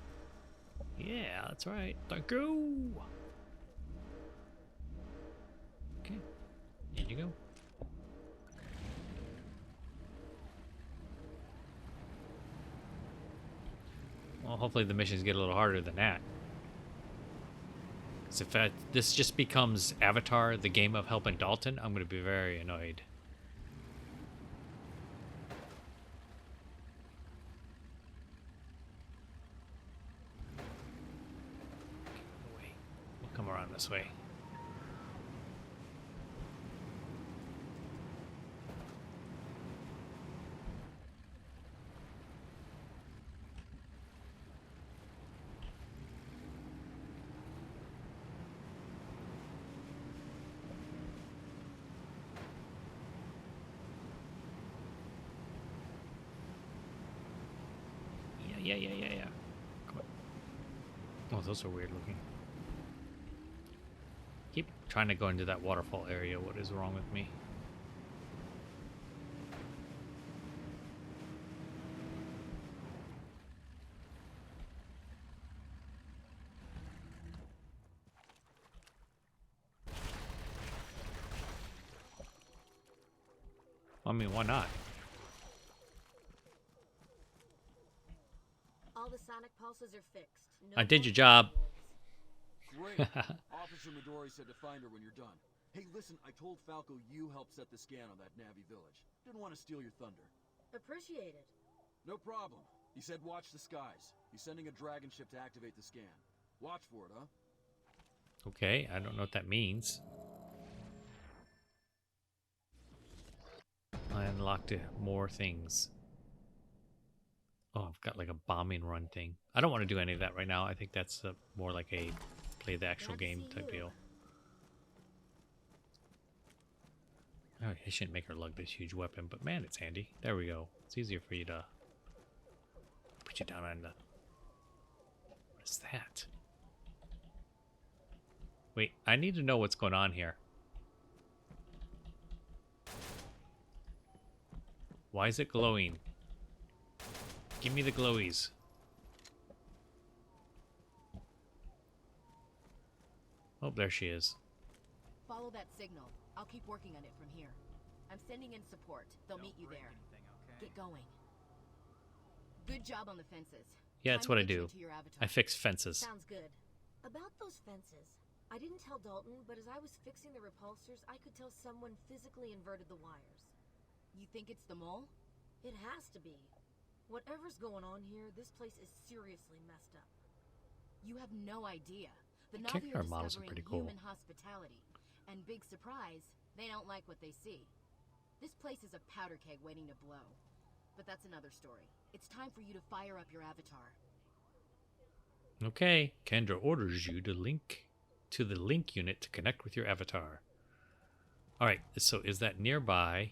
Yeah, that's right. Thank you. Okay. In you go. Well, hopefully the missions get a little harder than that. If this just becomes Avatar, the game of helping Dalton, I'm going to be very annoyed. Wait, we'll come around this way. Yeah. Come on. Oh, those are weird looking. Keep trying to go into that waterfall area. What is wrong with me? I mean, why not? All the sonic pulses are fixed. No I did your more job. Great. Officer Midori said to find her when you're done. Hey, listen, I told Falco you helped set the scan on that Navi village. Didn't want to steal your thunder. Appreciate it. No problem. He said watch the skies. He's sending a dragon ship to activate the scan. Watch for it, huh? Okay, I don't know what that means. I unlocked more things. Oh, I've got like a bombing run thing. I don't want to do any of that right now. I think that's more like a play the actual game type deal. Oh, I shouldn't make her lug this huge weapon, but man, it's handy. There we go. It's easier for you to put you down on the... What is that? Wait, I need to know what's going on here. Why is it glowing? Give me the glowies. Oh, there she is. Follow that signal. I'll keep working on it from here. I'm sending in support. They'll meet you there. Get going. Good job on the fences. Yeah, that's Time what to I get you do. to your avatar. I fix fences. Sounds good. About those fences, I didn't tell Dalton, but as I was fixing the repulsors, I could tell someone physically inverted the wires. You think it's the mole? It has to be. Whatever's going on here, this place is seriously messed up. You have no idea. The The Navi character are models are discovering pretty cool. human hospitality. And big surprise, they don't like what they see. This place is a powder keg waiting to blow. But that's another story. It's time for you to fire up your avatar. Okay, Kendra orders you to link to the link unit to connect with your avatar. All right, so is that nearby?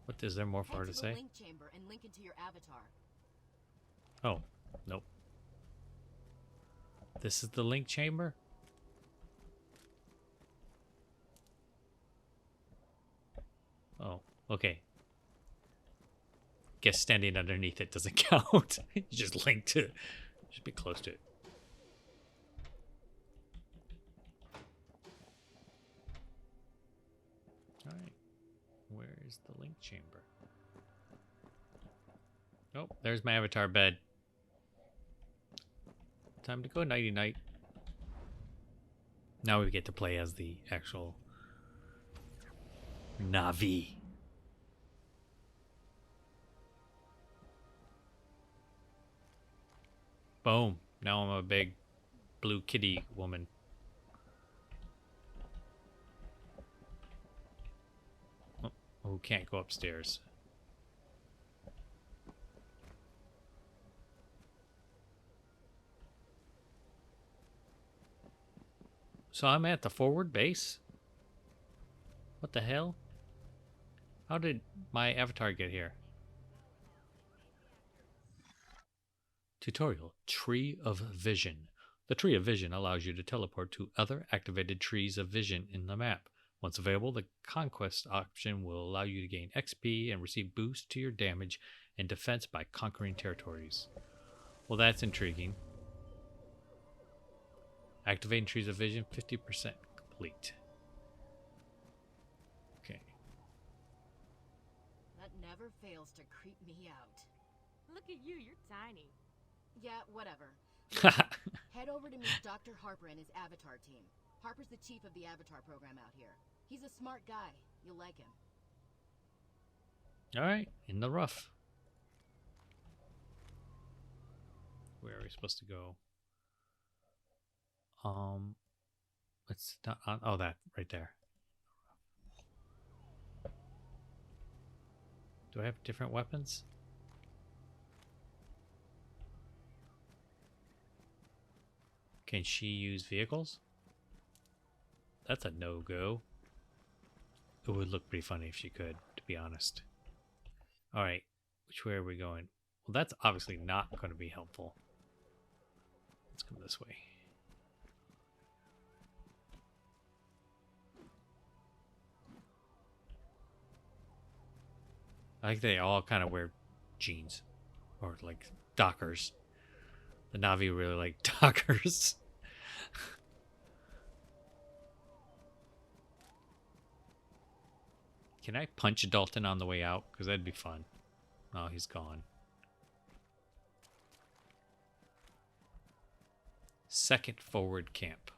What is there more for her Head to to the say? link chamber and link into your avatar. Oh, nope. This is the link chamber? Oh, okay. Guess standing underneath it doesn't count. You just link to, just be close to it. All right, where's the link chamber? Nope, there's my avatar bed. Time to go nighty night. Now we get to play as the actual Navi. Boom. Now I'm a big blue kitty woman. Oh, can't go upstairs. So I'm at the forward base? What the hell? How did my avatar get here? Tutorial, Tree of Vision. The Tree of Vision allows you to teleport to other activated trees of vision in the map. Once available, the Conquest option will allow you to gain XP and receive boosts to your damage and defense by conquering territories. Well, that's intriguing. Activating Trees of Vision, 50% complete. Okay. That never fails to creep me out. Look at you, you're tiny. Yeah, whatever. Head over to meet Dr. Harper and his Avatar team. Harper's the chief of the Avatar program out here. He's a smart guy. You'll like him. Alright, in the rough. Where are we supposed to go? It's not on. Oh, that right there. Do I have different weapons? Can she use vehicles? That's a no-go. It would look pretty funny if she could, to be honest. Alright, which way are we going? Well, that's obviously not going to be helpful. Let's go this way. I think they all kind of wear jeans. Or like Dockers. The Navi really like Dockers. Can I punch Dalton on the way out? Because that'd be fun. Oh, he's gone. Second forward camp.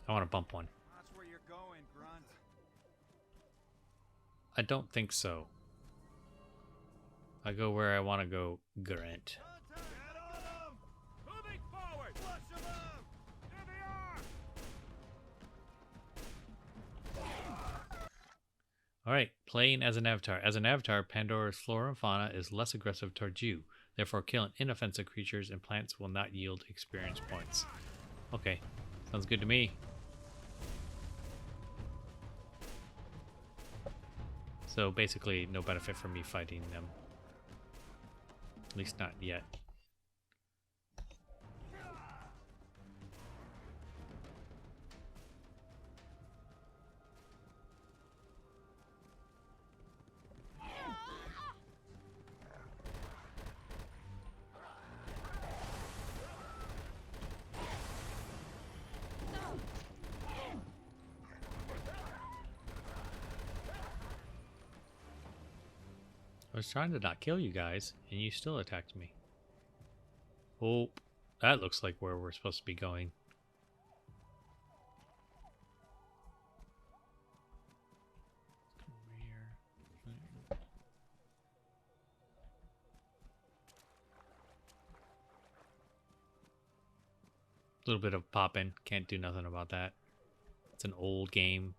I want to bump one. That's where you're going, Grunt. I don't think so. I go where I want to go, Grunt. Get on them! Moving forward! Flush them out! There they are! Alright, playing as an avatar. As an avatar, Pandora's flora and fauna is less aggressive towards you. Therefore, killing inoffensive creatures and plants will not yield experience points. Okay, sounds good to me. So basically, no benefit for me fighting them. At least not yet. was trying to not kill you guys, and you still attacked me. Oh, that looks like where we're supposed to be going. A little bit of popping. Can't do nothing about that. It's an old game.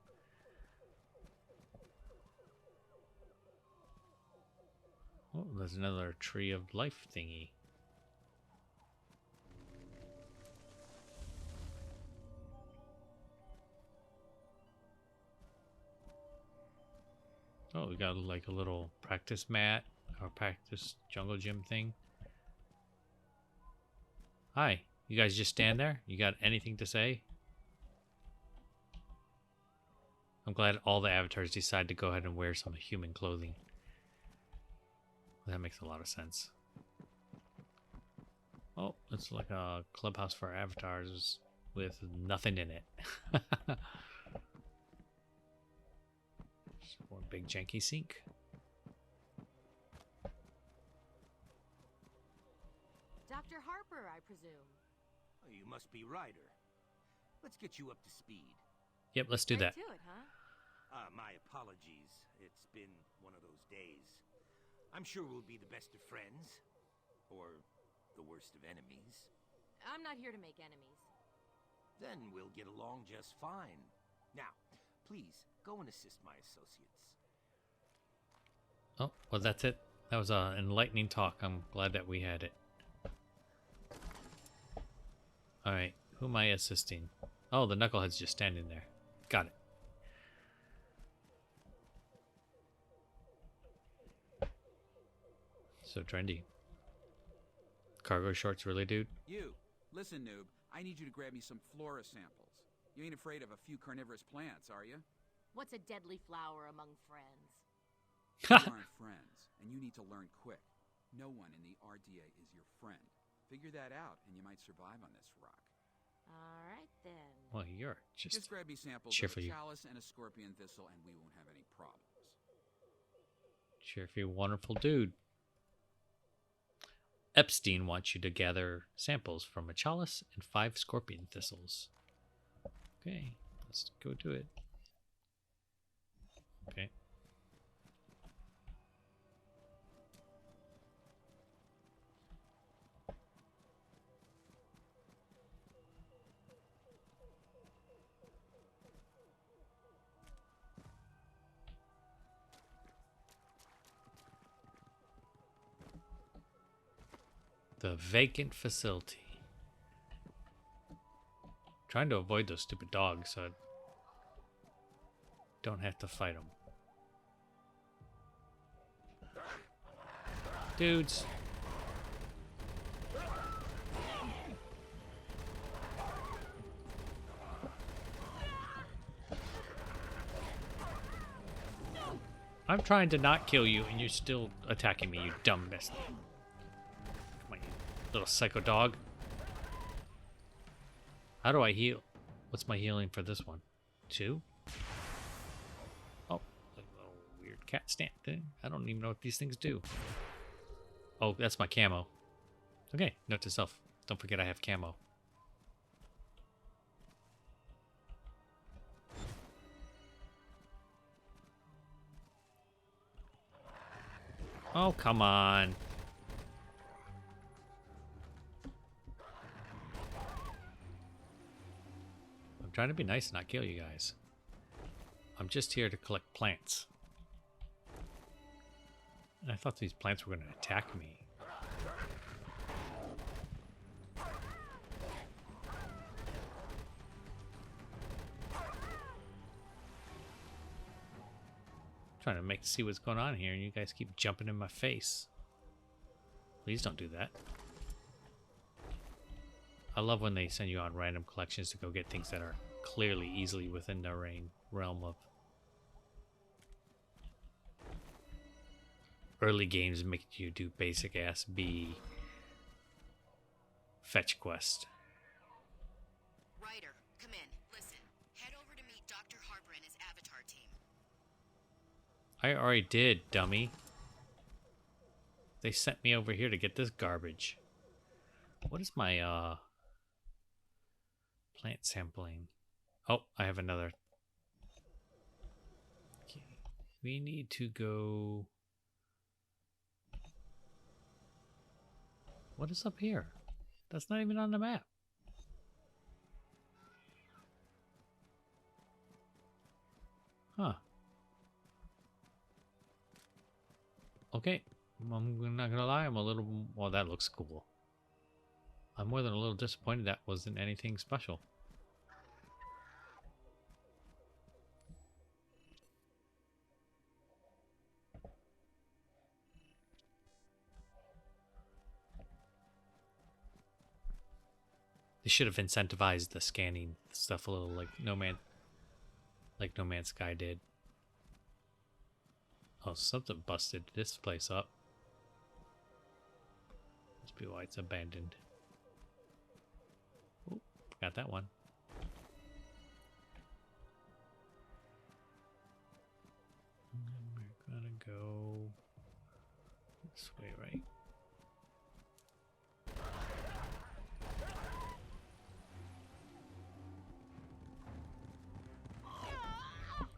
Oh, there's another tree of life thingy. Oh, we got like a little practice mat or practice jungle gym thing. Hi, you guys just stand there? You got anything to say? I'm glad all the avatars decide to go ahead and wear some human clothing. That makes a lot of sense. Oh, it's like a clubhouse for avatars with nothing in it. One big janky sink. Dr. Harper, I presume. Oh, you must be Ryder. Let's get you up to speed. Yep, let's do that. Right to it, huh? My apologies. It's been one of those days. I'm sure we'll be the best of friends. Or the worst of enemies. I'm not here to make enemies. Then we'll get along just fine. Now, please, go and assist my associates. Oh, well, that's it. That was an enlightening talk. I'm glad that we had it. Alright, who am I assisting? Oh, the knucklehead's just standing there. Got it. So trendy. Cargo shorts, really, dude? You, listen, noob. I need you to grab me some flora samples. You ain't afraid of a few carnivorous plants, are you? What's a deadly flower among friends? You aren't friends, and you need to learn quick. No one in the RDA is your friend. Figure that out, and you might survive on this rock. All right, then. Well, you're just grab me samples cheerful, of a you. chalice and a scorpion thistle, and we won't have any problems. Cheerful, wonderful dude. Epstein wants you to gather samples from a chalice and 5 scorpion thistles. Okay, let's go do it. Okay. The vacant facility. Trying to avoid those stupid dogs so I don't have to fight them. Dudes. I'm trying to not kill you and you're still attacking me, you dumb bastard. Come on, you little psycho dog. How do I heal? What's my healing for this one? 2? Oh, a little weird cat stand thing. I don't even know what these things do. Oh, that's my camo. Okay, note to self. Don't forget I have camo. Oh, come on. I'm trying to be nice and not kill you guys. I'm just here to collect plants. And I thought these plants were going to attack me. Trying to see what's going on here, and you guys keep jumping in my face. Please don't do that. I love when they send you on random collections to go get things that are clearly easily within the realm of early games, make you do basic ass B fetch quest. Ryder, come in. Listen, head over to meet Dr. Harper and his Avatar team. I already did, dummy. They sent me over here to get this garbage. What is my plant sampling? Oh, I have another. Okay. We need to go. What is up here? That's not even on the map. Huh. Okay. I'm not gonna lie, I'm a little. Well, that looks cool. I'm more than a little disappointed that wasn't anything special. They should have incentivized the scanning stuff a little, like No Man's Sky did. Oh, something busted this place up. Must be why it's abandoned. Oh, got that one. We're gonna go this way, right?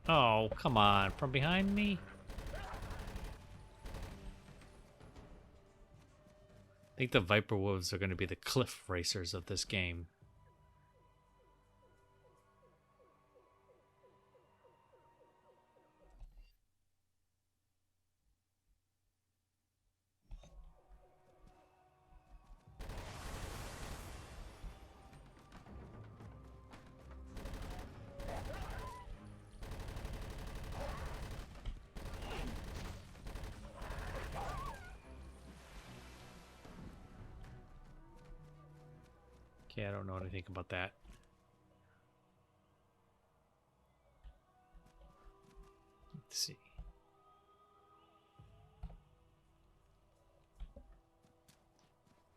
Oh, come on. From behind me? I think the Viper Wolves are going to be the cliff racers of this game. Okay, I don't know what to think about that. Let's see.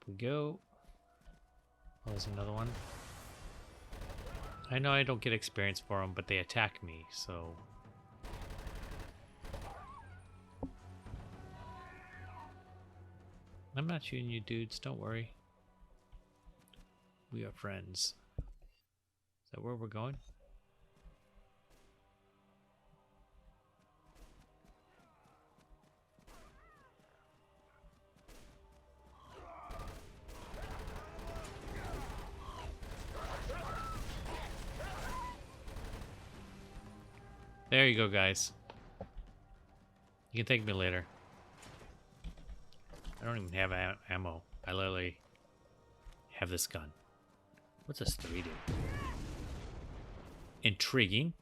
Up we go. Oh, there's another one. I know I don't get experience for them, but they attack me, so... I'm not shooting you dudes, don't worry. We are friends. Is that where we're going? There you go, guys. You can thank me later. I don't even have ammo. I literally have this gun. What's this 3 do? Intriguing.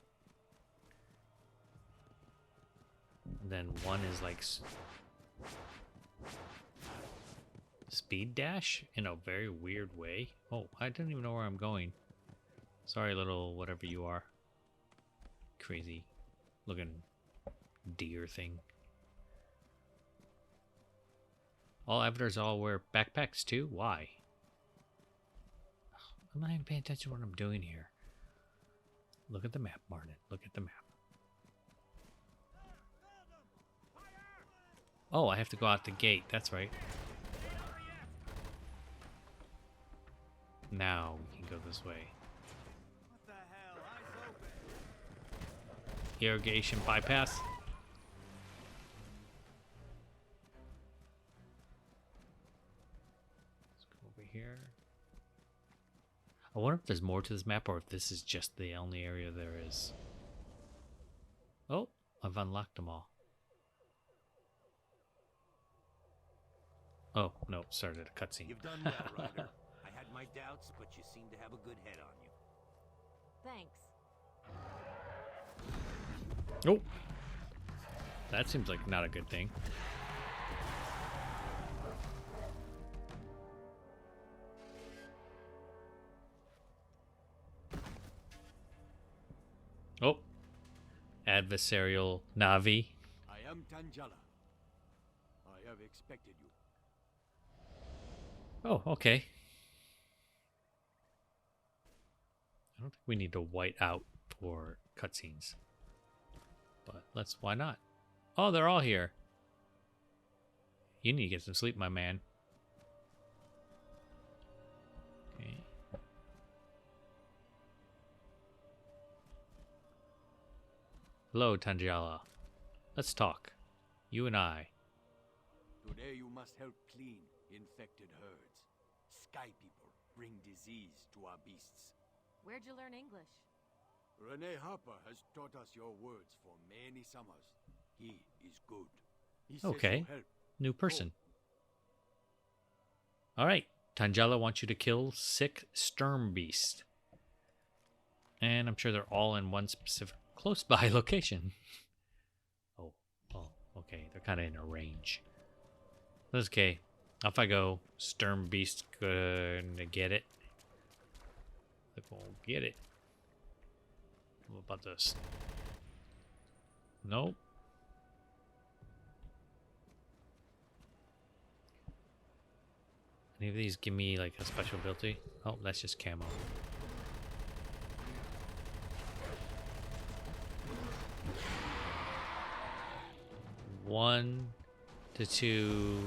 And then 1 is like speed dash in a very weird way. Oh, I don't even know where I'm going. Sorry, little whatever you are. Crazy looking deer thing. All avatars all wear backpacks too? Why? I'm not even paying attention to what I'm doing here. Look at the map, Martin. Look at the map. Oh, I have to go out the gate. That's right. Now we can go this way. Irrigation bypass. Let's go over here. I wonder if there's more to this map or if this is just the only area there is. Oh, I've unlocked them all. Oh, no, started a cutscene. You've done well, Ryder. I had my doubts, but you seem to have a good head on you. Thanks. Oh, that seems like not a good thing. Oh, adversarial Navi. I am Tangela. I have expected you. Oh, okay. I don't think we need to white out for cutscenes. But why not? Oh, they're all here. You need to get some sleep, my man. Okay. Hello, Tangela. Let's talk. You and I. Today you must help clean infected herds. Sky people bring disease to our beasts. Where'd you learn English? Rene Harper has taught us your words for many summers. He is good. He says Okay. you'll help. New person. Alright. Tangela wants you to kill 6 Sturm Beast. And I'm sure they're all in one specific close by location. Oh, okay. They're kind of in a range. That's okay. Off I go. Sturm Beast gonna get it. They're gonna get it. What about this? Nope. Any of these give me like a special ability? Oh, that's just camo. One to two.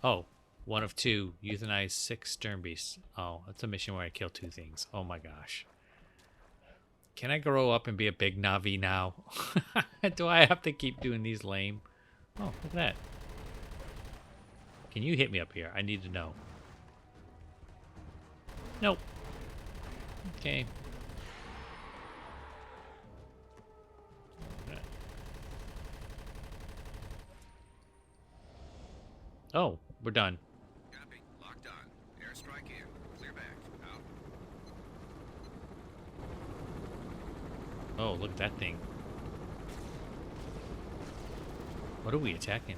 Oh, one of 2. Euthanize 6 Stern Beasts. Oh, that's a mission where I kill 2 things. Oh my gosh. Can I grow up and be a big Navi now? Do I have to keep doing these lame? Oh, look at that. Can you hit me up here? I need to know. Nope. Okay. Oh, we're done. Copy. Locked on. Airstrike in. Clear back. Out. Oh, look at that thing. What are we attacking?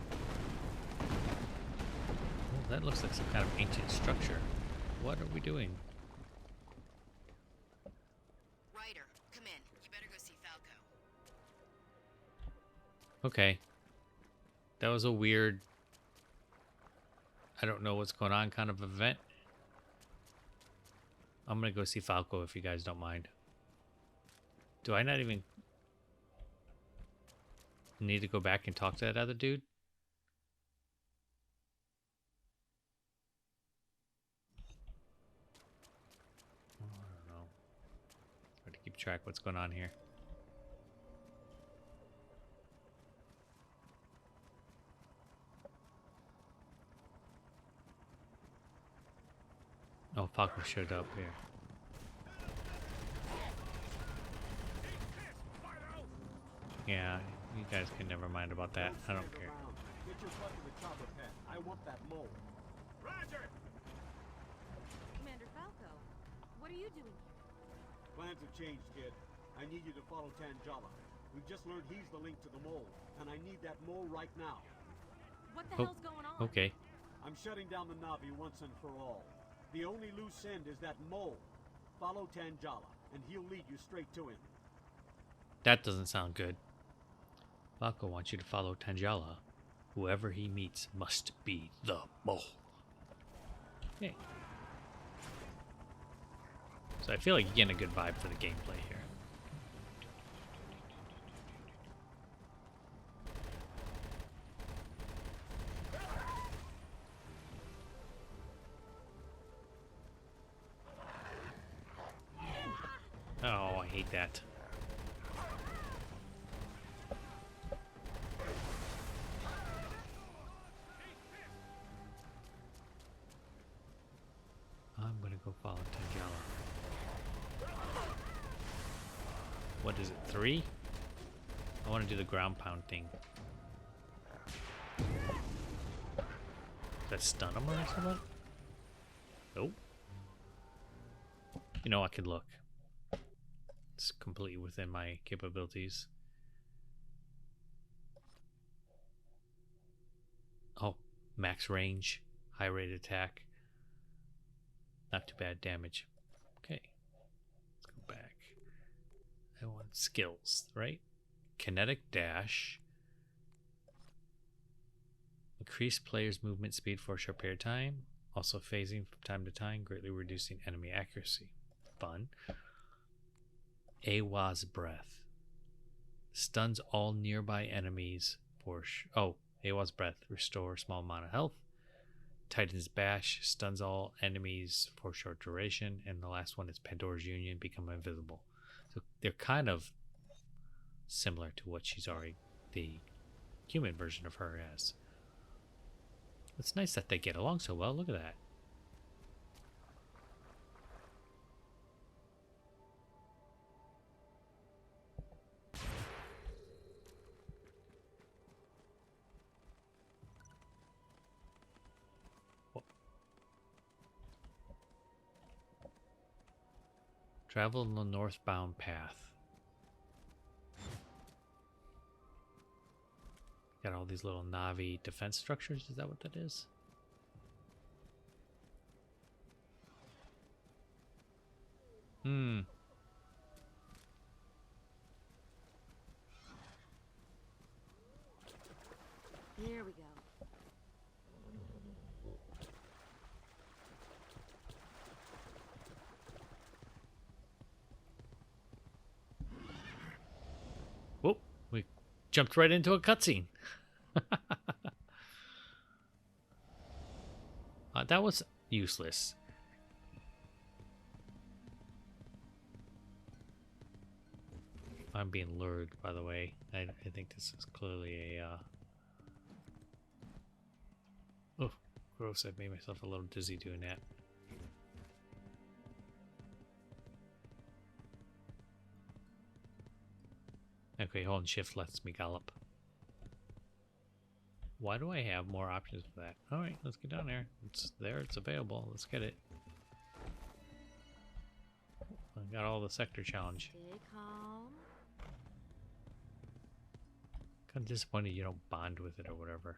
Oh, that looks like some kind of ancient structure. What are we doing? Ryder, come in. You better go see Falco. Okay. That was a weird, I don't know what's going on kind of event. I'm gonna go see Falco if you guys don't mind. Do I not even need to go back and talk to that other dude? Oh, I don't know. Try to keep track what's going on here. Oh, Falco showed up here. Yeah, you guys can never mind about that. I don't care. Get your butt to the chopper pad. I want that mole. Roger! Commander Falco, what are you doing here? Plans have changed, kid. I need you to follow Tangela. We've just learned he's the link to the mole, and I need that mole right now. What the hell's going on? Okay. I'm shutting down the Navi once and for all. The only loose end is that mole. Follow Tangela, and he'll lead you straight to him. That doesn't sound good. Falco wants you to follow Tangela. Whoever he meets must be the mole. Okay. So I feel like you're getting a good vibe for the gameplay here. Oh, I hate that. I'm gonna go follow Tangela. What is it, 3? I want to do the ground pound thing. Does that stun him or something? Nope. You know, I could look. It's completely within my capabilities. Oh, max range, high rate attack. Not too bad damage. Okay. Let's go back. I want skills, right? Kinetic dash. Increase player's movement speed for a short period of time. Also phasing from time to time, greatly reducing enemy accuracy. Fun. Awa's breath. Stuns all nearby enemies for oh, AWA's Breath. Restore small amount of health. Titan's Bash. Stuns all enemies for short duration. And the last one is Pandora's Union. Become invisible. So they're kind of similar to what she's already, the human version of her has. It's nice that they get along so well. Look at that. Travel on the northbound path. Got all these little Navi defense structures. Is that what that is? Hmm. Here we go. Whoa, we jumped right into a cutscene. That was useless. I'm being lured, by the way. I think this is clearly a... Oh, gross. I made myself a little dizzy doing that. Okay, holding shift lets me gallop. Why do I have more options for that? Alright, let's get down there. It's there, it's available. Let's get it. I got all the sector challenge. Stay calm. Kind of disappointed you don't bond with it or whatever.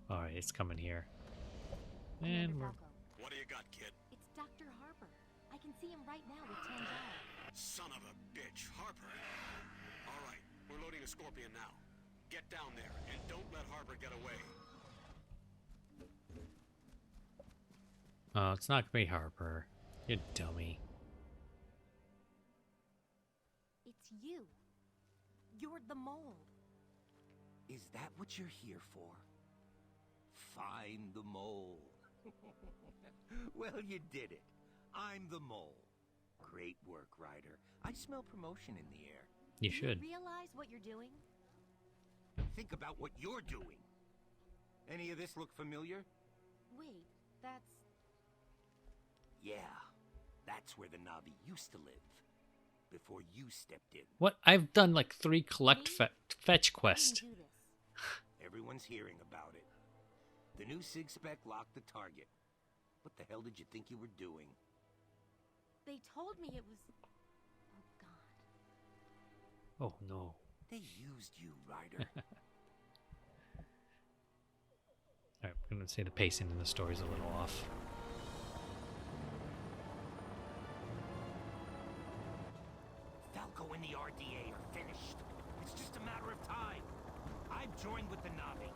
Alright, it's coming here. And we're... What do you got, kid? It's Dr. Harper. I can see him right now with Tangela. Son of a bitch, Harper. All right, we're loading a Scorpion now. Get down there, and don't let Harper get away. Oh, it's not gonna be Harper. You dummy. It's you. You're the mole. Is that what you're here for? Find the mole. Well, you did it. I'm the mole. Great work, Ryder. I smell promotion in the air. You Do should. you realize what you're doing? Think about what you're doing. Any of this look familiar? Wait, that's... Yeah, that's where the Navi used to live. Before you stepped in. What? I've done like 3 collect fetch quests. Do this. Everyone's hearing about it. The new SIG spec locked the target. What the hell did you think you were doing? They told me it was... Oh, God. Oh, no. They used you, Ryder. Alright, I'm going to say the pacing in the story's a little off. Falco and the RDA are finished. It's just a matter of time. I've joined with the Navi.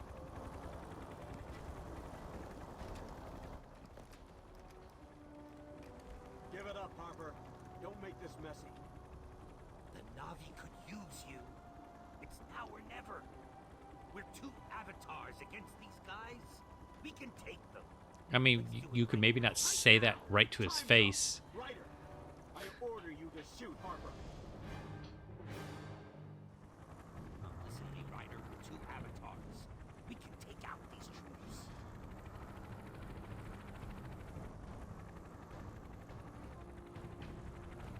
Give it up, Harper. Don't make this messy. The Navi could use you. It's now or never. We're 2 avatars against these guys. We can take them. I mean, you could maybe not say that right to his face. Ryder, I order you to shoot Harper. Listen to me, Ryder. We're 2 avatars. We can take out these troops.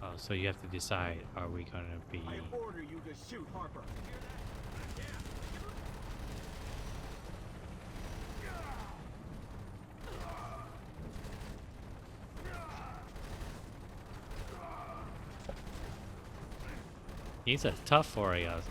Oh, so you have to decide, are we going to be... I order you to shoot Harper. He's a tough for a...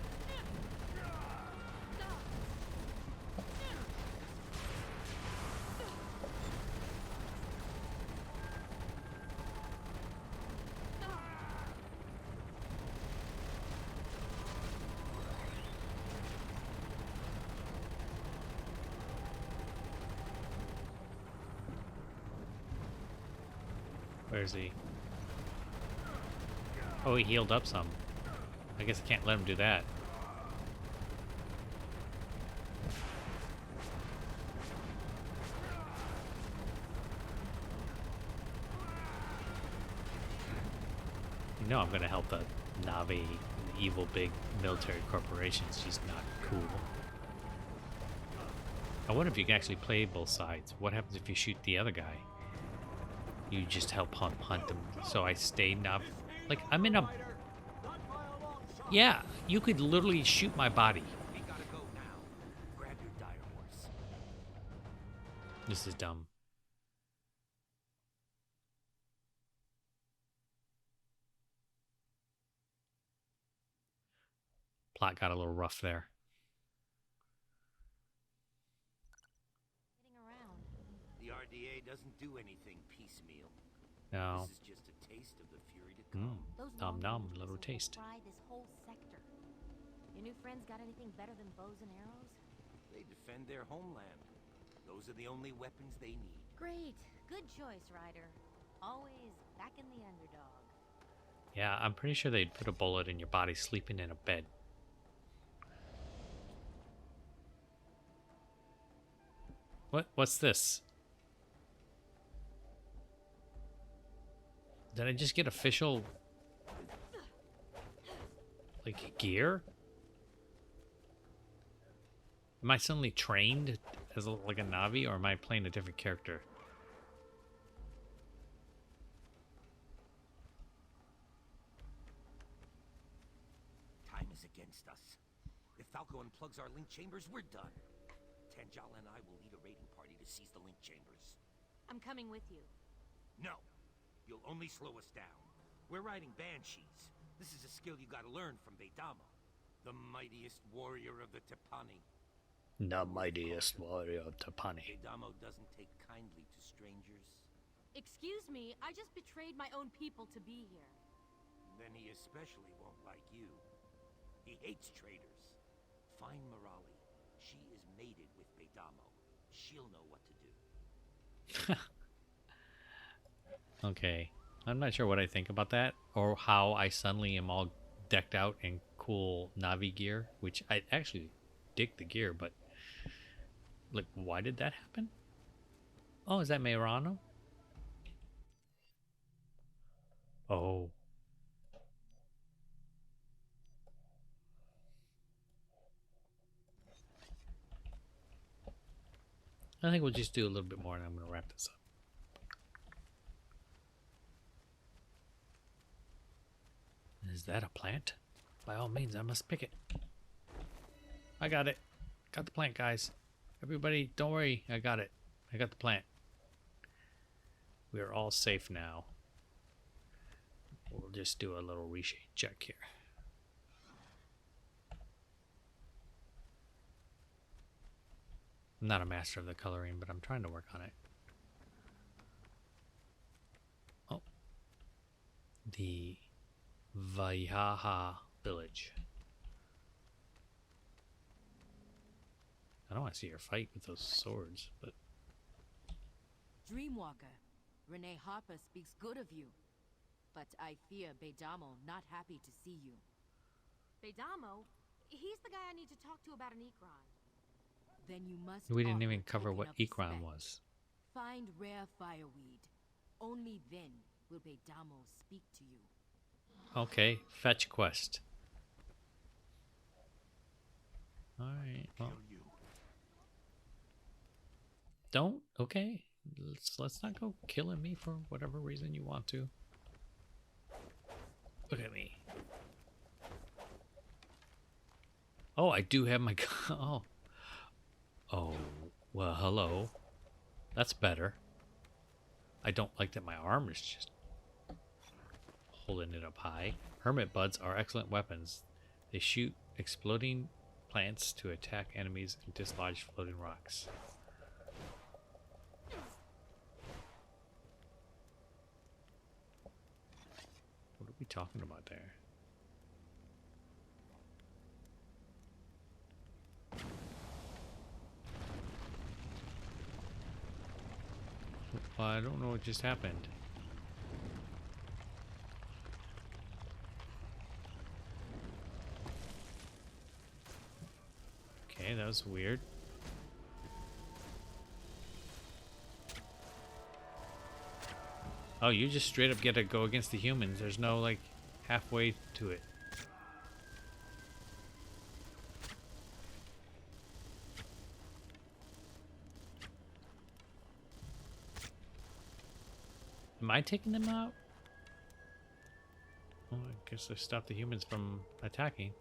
Where is he? Oh, he healed up some. I guess I can't let him do that. You know I'm gonna help the Navi, the evil big military corporations. She's not cool. I wonder if you can actually play both sides. What happens if you shoot the other guy? You just help hunt him. So I stay Navi. Like, I'm in a... Yeah, you could literally shoot my body. We gotta go now. Grab your dire horse. This is dumb. Plot got a little rough there. The RDA doesn't do anything piecemeal. No. This is just a taste of the fury to come. Nom nom, little taste. Fry this whole sector. Your new friends got anything better than bows and arrows? They defend their homeland. Those are the only weapons they need. Great. Good choice, Ryder. Always backing the underdog. Yeah, I'm pretty sure they'd put a bullet in your body sleeping in a bed. What's this? Did I just get official, like, gear? Am I suddenly trained as like a Navi, or am I playing a different character? Time is against us. If Falco unplugs our link chambers, we're done. Tanjala and I will lead a raiding party to seize the link chambers. I'm coming with you. No. You'll only slow us down. We're riding banshees. This is a skill you gotta learn from Beidamo, the mightiest warrior of the Tepani. The mightiest warrior of Tepani. Beidamo doesn't take kindly to strangers. Excuse me, I just betrayed my own people to be here. Then he especially won't like you. He hates traitors. Find Morali. She is mated with Beidamo. She'll know what to do. Okay. I'm not sure what I think about that, or how I suddenly am all decked out in cool Navi gear, which I actually dig the gear, but like, why did that happen? Oh, is that Meirano? Oh. I think we'll just do a little bit more and I'm going to wrap this up. Is that a plant? By all means, I must pick it. I got it. Got the plant, guys. Everybody, don't worry. I got it. I got the plant. We are all safe now. We'll just do a little reshade check here. I'm not a master of the coloring, but I'm trying to work on it. Oh. The Vaihaha village. I don't want to see her fight with those swords, but... Dreamwalker, Renee Harper speaks good of you. But I fear Beidamo not happy to see you. Beidamo? He's the guy I need to talk to about an Ikron. Then you must... We didn't even offer cover what token of Ikron respect. was. Find rare fireweed. Only then will Beidamo speak to you. Okay, fetch quest. Alright, well... Don't? Okay. Let's not go killing me for whatever reason you want to. Look at me. Oh, I do have my gun. Oh. Oh, well, hello. That's better. I don't like that my arm is just holding it up high. Hermit buds are excellent weapons. They shoot exploding plants to attack enemies and dislodge floating rocks. What are we talking about there? Well, I don't know what just happened. was weird. Oh, you just straight up get to go against the humans. There's no, like, halfway to it. Am I taking them out? Well, I guess I stopped the humans from attacking.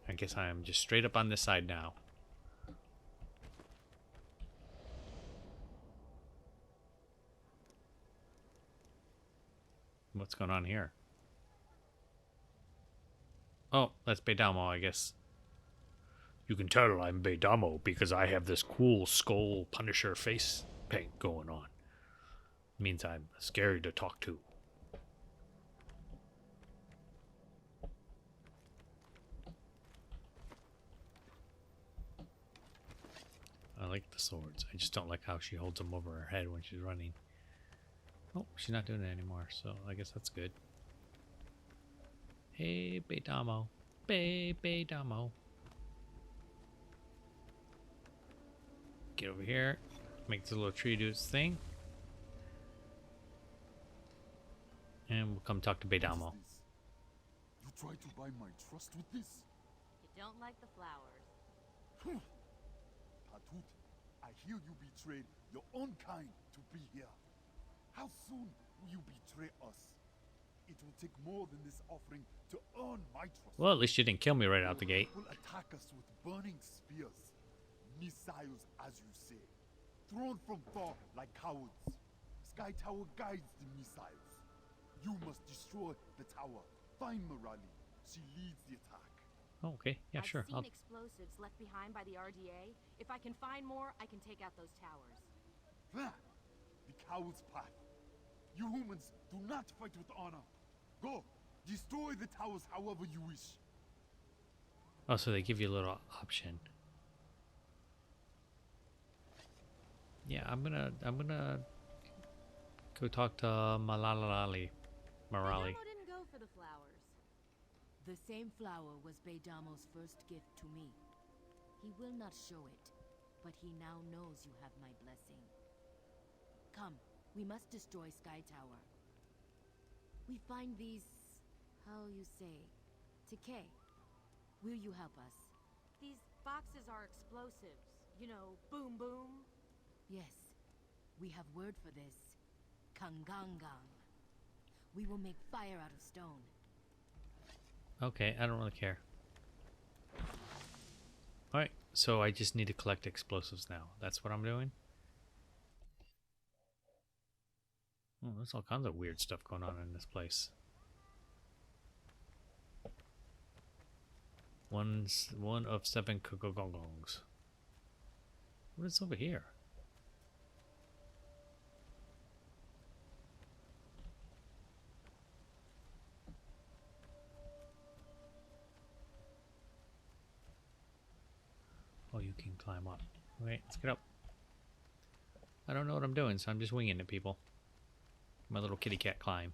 I guess I am just straight up on this side now. What's going on here? Oh, that's Beidamo, I guess. You can tell I'm Beidamo because I have this cool skull Punisher face paint going on. Means I'm scary to talk to. I like the swords. I just don't like how she holds them over her head when she's running. Oh, she's not doing it anymore, so I guess that's good. Hey, Beidamo. Beidamo. Get over here. Make the little tree do its thing. And we'll come talk to Beidamo. You try to buy my trust with this? You don't like the flowers. Tatut, I hear you betrayed your own kind to be here. How soon will you betray us? It will take more than this offering to earn my trust. Well, at least you didn't kill me right out the gate. Will attack us with burning spears, missiles, as you say, thrown from far like cowards. Sky Tower guides the missiles. You must destroy the tower. Find Morali. She leads the attack. Oh, okay. Yeah, sure. I've seen explosives left behind by the RDA. If I can find more, I can take out those towers. There! The coward's path. You humans do not fight with honor. Go! Destroy the towers however you wish. Oh, so they give you a little option. Yeah, I'm gonna go talk to Morali. Beidamo didn't go for the flowers. The same flower was Beidamo's first gift to me. He will not show it, but he now knows you have my blessing. Come, we must destroy Sky Tower. We find these, how you say, decay. Will you help us? These boxes are explosives. You know, boom boom. Yes, we have word for this. Kangangang. We will make fire out of stone. Okay, I don't really care. Alright, so I just need to collect explosives now. That's what I'm doing? Oh, there's all kinds of weird stuff going on in this place. One of 7 kogogongongs. What is over here? Oh, you can climb up. Wait, let's get up. I don't know what I'm doing, so I'm just winging it, people. My little kitty cat climb.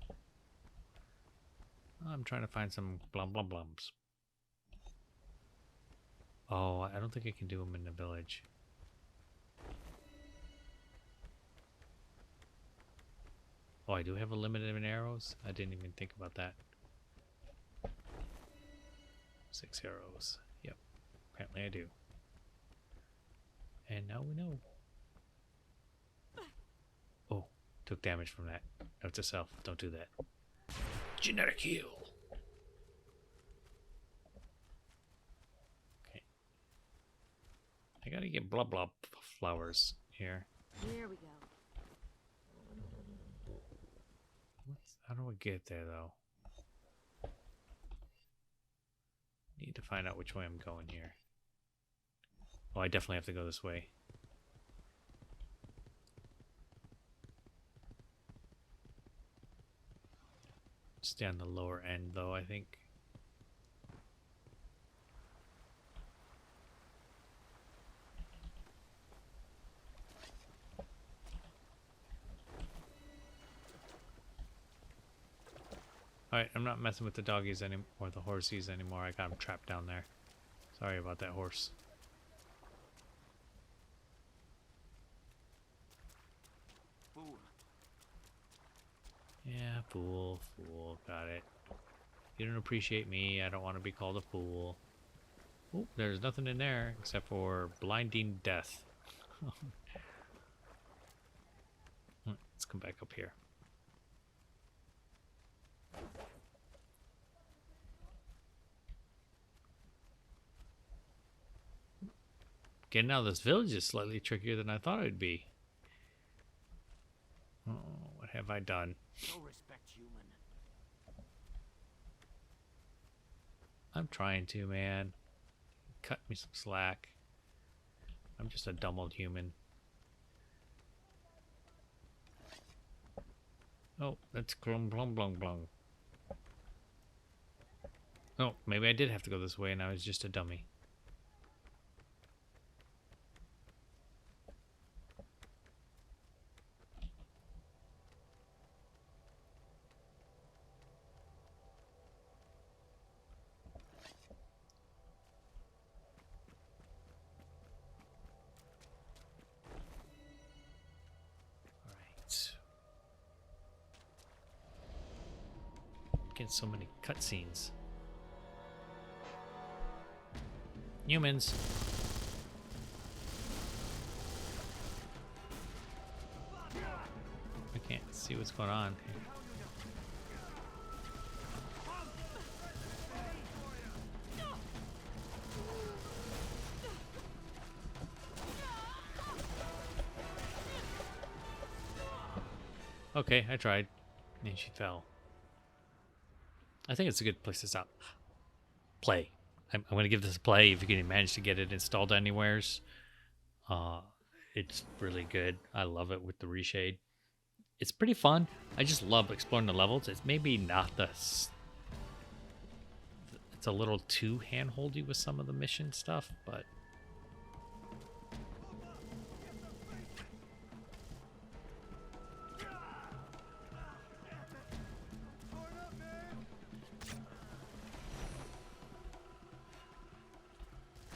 I'm trying to find some blum blum blums. Oh, I don't think I can do them in the village. Oh, I do have a limit of arrows? I didn't even think about that. 6 arrows. Yep. Apparently I do. And now we know. Oh, took damage from that. Note to self, don't do that. Genetic heal. Okay. I gotta get blah blah flowers here. Here we go. How do I get there though? Need to find out which way I'm going here. Oh, I definitely have to go this way. Stay on the lower end though, I think. Alright, I'm not messing with the doggies anymore, or the horsies anymore. I got them trapped down there. Sorry about that horse. Fool. Yeah, fool, got it. You don't appreciate me, I don't want to be called a fool. Oh, there's nothing in there except for blinding death. Let's come back up here. Getting out of this village is slightly trickier than I thought it would be. Oh, what have I done? No respect, human. I'm trying to, man. Cut me some slack. I'm just a dumb old human. Oh, that's glum blum blum blum. Oh, maybe I did have to go this way and I was just a dummy. Alright. Getting so many cutscenes. Humans. I can't see what's going on here. Okay, I tried. And she fell. I think it's a good place to stop. Play. I'm going to give this a play if you can manage to get it installed anywheres. It's really good. I love it with the reshade. It's pretty fun. I just love exploring the levels. It's maybe not the... It's a little too hand-holdy with some of the mission stuff, but...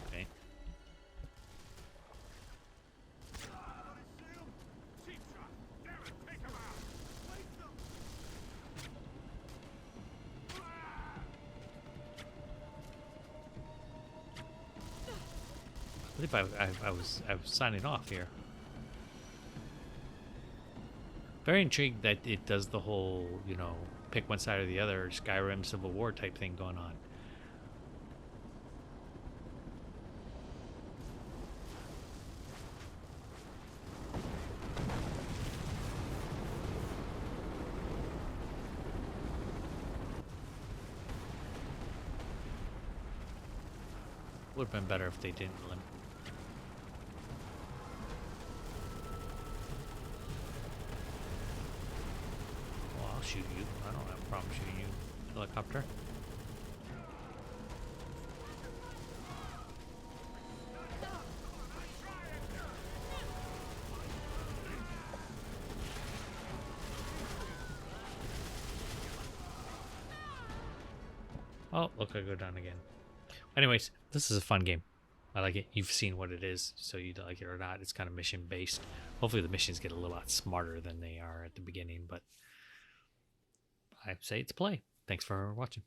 Okay. I believe I was signing off here. Very intrigued that it does the whole, you know, pick one side or the other, Skyrim Civil War type thing going on. Would have been better if they didn't limit. Well, I'll shoot you. I don't have a problem shooting you, helicopter. Oh, look, I go down again. Anyways, this is a fun game. I like it. You've seen what it is, so you like it or not. It's kind of mission based. Hopefully the missions get a little lot smarter than they are at the beginning, but I'd say it's play. Thanks for watching.